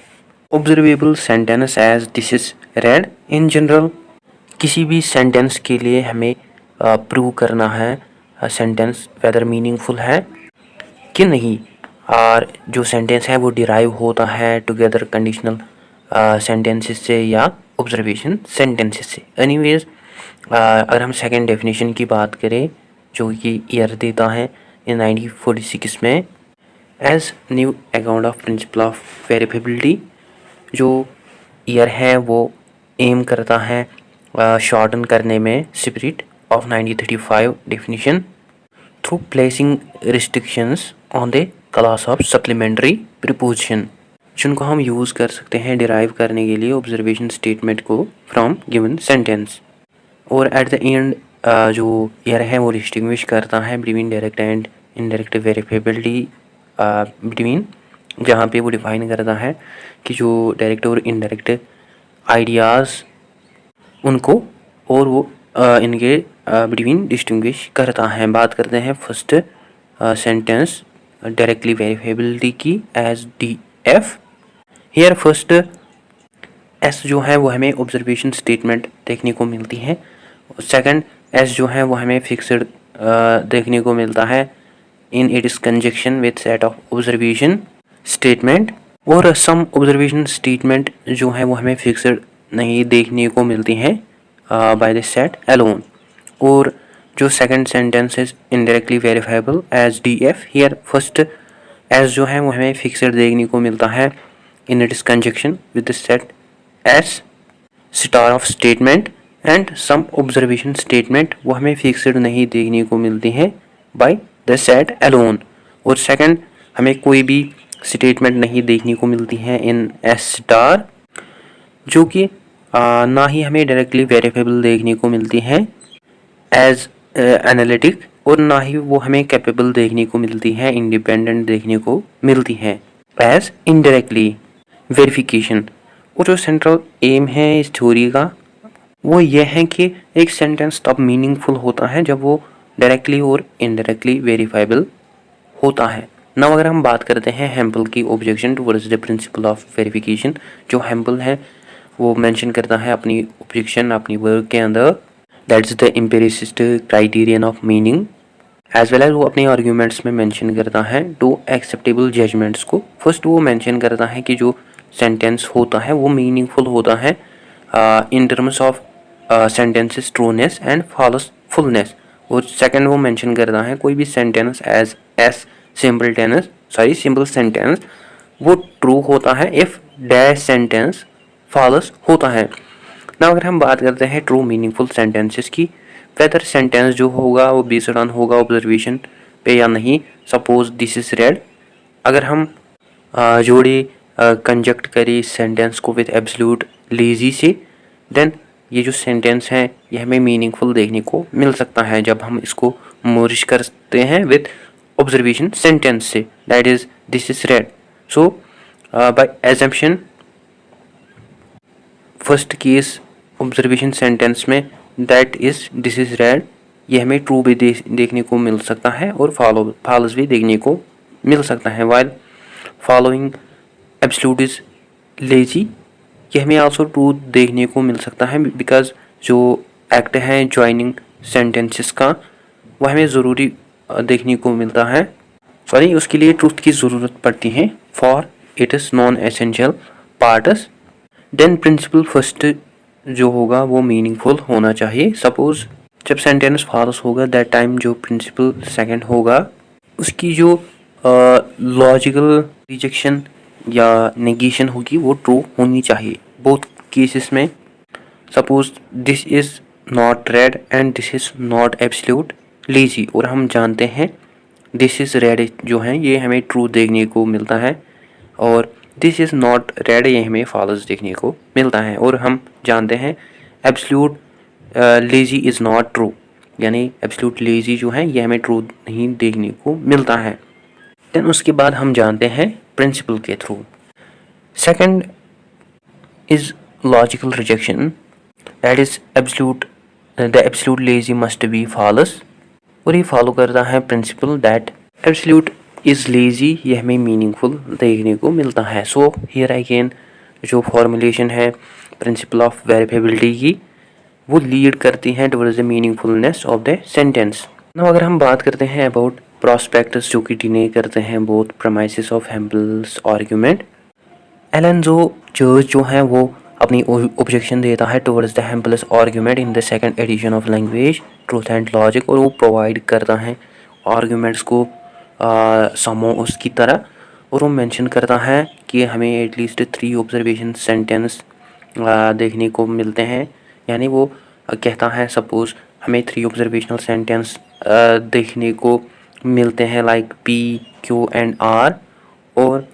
observable sentence as this is red. In general किसी भी सेंटेंस के लिए हमें प्रूव करना है सेंटेंस वेदर मीनिंगफुल है कि नहीं, और जो सेंटेंस है वो डिराइव होता है टुगेदर कंडीशनल सेंटेंसेस से या ऑब्जर्वेशन सेंटेंसेस से। एनीवेज अगर हम सेकंड डेफिनेशन की बात करें जो कि ईयर देता है इन 1946 में as new account of principle of verifiability, जो ईयर है वो एम करता है शॉर्टन करने में spirit of 1935 definition through placing restrictions on the class of supplementary preposition. जिनको हम यूज़ कर सकते हैं डिराइव करने के लिए ऑब्जर्वेशन स्टेटमेंट को फ्रॉम गिवन सेंटेंस। और एट द एंड जो ईयर है वो डिस्टिंग्विश करता है between direct and indirect verifiability between, जहाँ पे वो डिफाइन करता है कि जो डायरेक्ट और इनडायरेक्ट आइडियाज़ उनको और वो इनके बिटवीन डिस्टिंग्विश करता है। बात करते हैं फर्स्ट सेंटेंस डायरेक्टली वेरिफिएबिलिटी की as DF। Here first S जो है वो हमें ऑब्जर्वेशन स्टेटमेंट देखने को मिलती है। सेकंड S जो है वो हमें फिक्स्ड देखने को मिलता है in its conjunction with set of observation statement. और सम ऑब्जर्वेशन स्टेटमेंट जो है वो हमें फिक्स्ड नहीं देखने को मिलती हैं बाय दिस सेट अलोन। और जो second sentence is indirectly verifiable as DF, here first S जो है वो हमें फिक्स्ड देखने को मिलता है in its conjunction with the set S star of statement and some observation statement वो हमें फिक्स्ड नहीं देखने को मिलती है बाय द सेट अलोन। और सेकंड हमें कोई भी स्टेटमेंट नहीं देखने को मिलती है इन S स्टार, जो कि ना ही हमें डायरेक्टली वेरीफाइबल देखने को मिलती है एज एनालिटिक, और ना ही वो हमें कैपेबल देखने को मिलती है इंडिपेंडेंट देखने को मिलती है एज इनडायरेक्टली वेरिफिकेशन। और जो सेंट्रल एम है इस थ्योरी का वो ये है कि एक सेंटेंस तब मीनिंगफुल होता है जब वो डायरेक्टली और इनडायरेक्टली वेरीफाइबल होता है। नाउ अगर हम बात करते हैं हेम्पल की objection towards the principal of verification, जो हेम्पल है वो मेंशन करता है अपनी ऑब्जेक्शन अपनी वर्क के अंदर that's the empiricist criterion of meaning, as well as वो अपने आर्ग्यूमेंट्स में मेंशन करता है टू एक्सेप्टेबल जजमेंट्स को। फर्स्ट वो मेंशन करता है कि जो सेंटेंस होता है वो मीनिंगफुल होता है in terms of sentences trueness and falsefulness. और सेकंड वो मेंशन करता है कोई भी सेंटेंस एज सिंपल सेंटेंस वो ट्रू होता है इफ डैश सेंटेंस फॉल्स होता है। ना अगर हम बात करते हैं ट्रू मीनिंगफुल सेंटेंसेस की, वेदर सेंटेंस जो होगा वो बेस्ड ऑन होगा ऑब्जर्वेशन पे या नहीं। सपोज दिस इज रेड, अगर हम जोड़े कंजक्ट करें इस सेंटेंस को विद एब्सोल्यूट लेजी से, देन ये जो सेंटेंस है ये हमें मीनिंगफुल देखने को मिल सकता है जब हम इसको मर्ज करते हैं विद ऑब्जर्वेशन सेंटेंस से, that is this is red. So by assumption first case observation sentence में that is this is red ये हमें ट्रू भी देखने को मिल सकता है और फॉल्स भी देखने को मिल सकता है। While following absolute is lazy ये हमें आल्सो ट्रू देखने को मिल सकता है, बिकॉज जो एक्ट है ज्वाइनिंग सेंटेंसेस का वो हमें ज़रूरी देखने को मिलता है, सॉरी उसके लिए ट्रूथ की ज़रूरत पड़ती है for it is non essential parts. Then principle first जो होगा वो मीनिंगफुल होना चाहिए। सपोज जब सेंटेंस फॉल्स होगा दैट टाइम जो प्रिंसिपल सेकंड होगा उसकी जो लॉजिकल रिजेक्शन या नेगेशन होगी वो ट्रू होनी चाहिए बोथ केसेस में। Suppose this is not red and this is not absolute lazy, और हम जानते हैं दिस इज़ रेड जो है ये हमें ट्रू देखने को मिलता है और दिस इज़ नॉट रेड ये हमें फॉल्स देखने को मिलता है। और हम जानते हैं absolute lazy is not true, यानी एब्सोल्यूट लेजी जो है ये हमें ट्रू नहीं देखने को मिलता है। देन उसके बाद हम जानते हैं प्रिंसिपल के through. Second is logical rejection, that is absolute the absolute lazy must be false, और ये फॉलो करता है principle that absolute is lazy ये हमें मीनिंगफुल देखने को मिलता है। सो हियर अगेन जो फॉर्मुलेशन है प्रिंसिपल ऑफ वेरिफिएबिलिटी की वो लीड करती हैं towards the meaningfulness of the sentence. Now अगर हम बात करते हैं अबाउट प्रोस्पेक्टस जो कि डिने करते हैं both premises of Hempel's argument, Alonzo Church जो है वो अपनी ऑब्जेक्शन देता है towards the Hempel's argument in the second edition of Language Truth and Logic, और वो प्रोवाइड करता है आर्ग्यूमेंट्स को समो उसकी तरह, और वो मेंशन करता है कि हमें एटलीस्ट 3 ऑब्जर्वेशन सेंटेंस देखने को मिलते हैं। यानी वो कहता है सपोज हमें 3 ऑब्जर्वेशनल सेंटेंस देखने को मिलते हैं like P, Q and R, और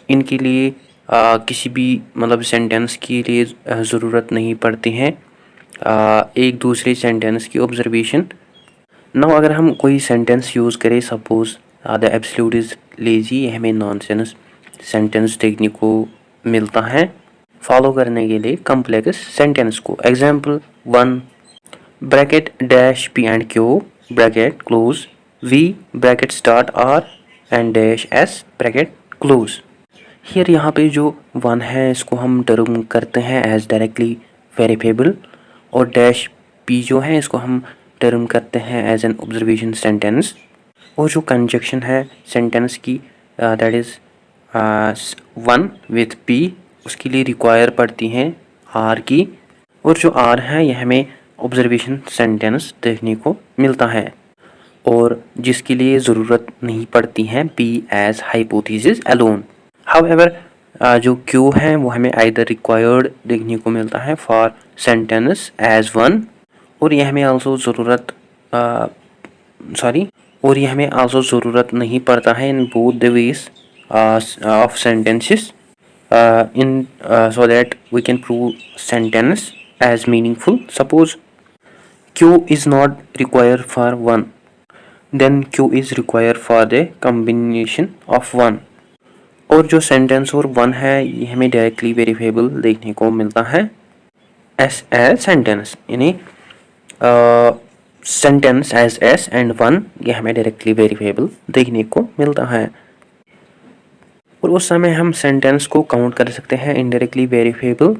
इनके लिए किसी भी मतलब सेंटेंस के लिए ज़रूरत नहीं पड़ती है एक दूसरे सेंटेंस की ऑब्जर्वेशन। नाउ अगर हम कोई सेंटेंस यूज़ करें, suppose the absolute is lazy, हमें नॉनसेंस सेंटेंस देखने को मिलता है फॉलो करने के लिए कम्प्लेक्स सेंटेंस को। Example 1, bracket dash P and Q bracket close V bracket start R and dash S bracket close. Here यहाँ पे जो 1 है इसको हम टर्म करते हैं एज डायरेक्टली वेरीफेबल, और डैश पी जो है इसको हम टर्म करते हैं एज एन ऑब्जर्वेशन सेंटेंस। और जो कंजक्शन है सेंटेंस की दैट इज़ 1 विथ पी, उसके लिए रिक्वायर पड़ती हैं आर की, और जो आर है यह हमें ऑब्जर्वेशन सेंटेंस देखने को मिलता है, और जिसके लिए ज़रूरत नहीं पड़ती है P as hypothesis alone. However जो क्यू है वो हमें आइदर रिक्वायर्ड देखने को मिलता है फॉर सेंटेंस एज 1, और यह हमें आल्सो ज़रूरत और यह हमें आल्सो ज़रूरत नहीं पड़ता है in both the ways of sentences in so that we can prove sentence as meaningful. Suppose q is not required for 1, then q is required for the combination of 1, और जो सेंटेंस और 1 है ये हमें डायरेक्टली वेरीफेबल देखने को मिलता है एस एज सेंटेंस, यानी सेंटेंस एज एस एंड 1 ये हमें डायरेक्टली वेरीफेबल देखने को मिलता है। और उस समय हम सेंटेंस को काउंट कर सकते हैं इनडायरेक्टली वेरीफेबल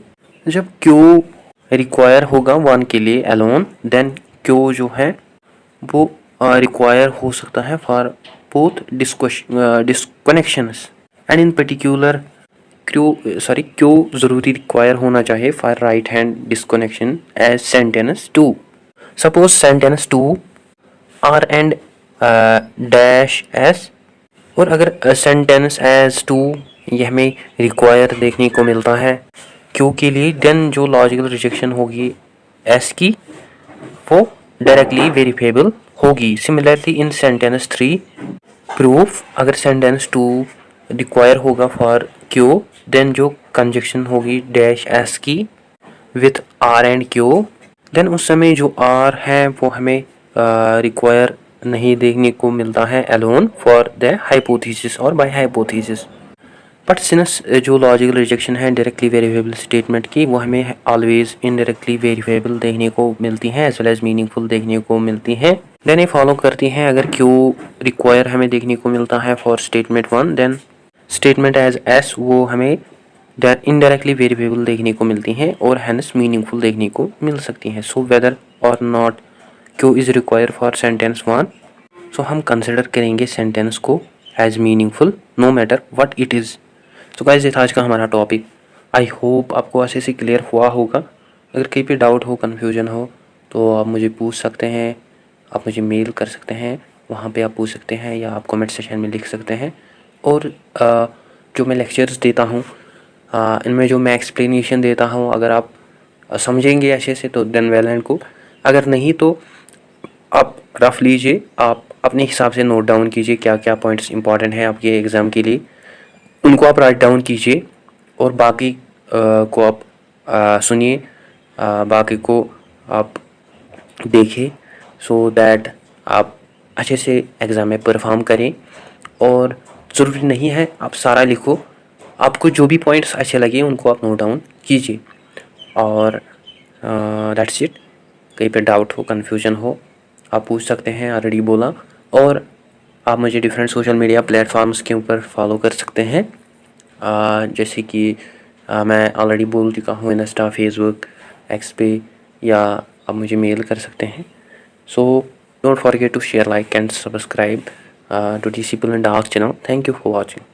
जब क्यू रिक्वायर होगा 1 के लिए अलोन, देन क्यू जो है वो रिक्वायर हो सकता है for both disconnections, and in particular Q ज़रूरी रिक्वायर होना चाहिए for right hand disconnection as sentence 2। Suppose sentence 2 R and dash S, और अगर सेंटेंस एज 2 ये हमें रिक्वायर देखने को मिलता है क्यू के लिए, देन जो लॉजिकल रिजेक्शन होगी एस की वो डायरेक्टली वेरीफेबल होगी। सिमिलरली इन सेंटेंस 3 प्रूफ, अगर सेंटेंस 2 रिक्वायर होगा फॉर क्यू, देन जो कंजक्शन होगी डैश एस की with R and Q, then उस समय जो आर है वो हमें रिक्वायर नहीं देखने को मिलता है अलोन फॉर द हाइपोथेसिस और बाय हाइपोथेसिस। बट सिंस जो लॉजिकल रिजेक्शन है डायरेक्टली वेरीफेबल स्टेटमेंट की, वो हमें ऑलवेज इनडायरेक्टली वेरीफेबल देखने को मिलती हैं एज वेल एज मीनिंगफुल देखने को मिलती हैं। देन ये फॉलो करती हैं, अगर क्यू रिक्वायर हमें देखने को मिलता है for statement 1, then statement as S वो हमें इनडायरेक्टली वेरीफेबल देखने को मिलती हैं और हैंस मीनिंगफुल देखने को मिल सकती हैं। सो वेदर और not Q is require for sentence 1, so हम कंसिडर करेंगे सेंटेंस को as meaningful no matter what it is. तो गाइस ये था आज का हमारा टॉपिक। आई होप आपको अच्छे से क्लियर हुआ होगा। अगर कहीं पे डाउट हो, कन्फ्यूजन हो तो आप मुझे पूछ सकते हैं, आप मुझे मेल कर सकते हैं, वहाँ पे आप पूछ सकते हैं, या आप कमेंट सेक्शन में लिख सकते हैं। और जो मैं लेक्चर्स देता हूँ इनमें जो मैं एक्सप्लेनेशन देता हूँ, अगर आप समझेंगे अच्छे से तो देन वेल एंड गुड, अगर नहीं तो आप रफ लीजिए, आप अपने हिसाब से नोट डाउन कीजिए क्या क्या पॉइंट्स इंपॉर्टेंट हैं आपके एग्ज़ाम के लिए, उनको आप राइट डाउन कीजिए, और बाकी को आप सुनिए, बाकी को आप देखिए, सो दैट आप अच्छे से एग्ज़ाम में परफॉर्म करें। और ज़रूरी नहीं है आप सारा लिखो, आपको जो भी पॉइंट्स अच्छे लगे उनको आप नोट डाउन कीजिए। और दैट्स इट। कहीं पे डाउट हो, कन्फ्यूजन हो, आप पूछ सकते हैं, ऑलरेडी बोला। और आप मुझे डिफरेंट सोशल मीडिया प्लेटफॉर्म्स के ऊपर फॉलो कर सकते हैं, जैसे कि मैं ऑलरेडी बोल चुका हूँ इंस्टा, फेसबुक, एक्स पे, या आप मुझे मेल कर सकते हैं। So don't forget to share, like and subscribe to discipline dark channel. Thank you for watching.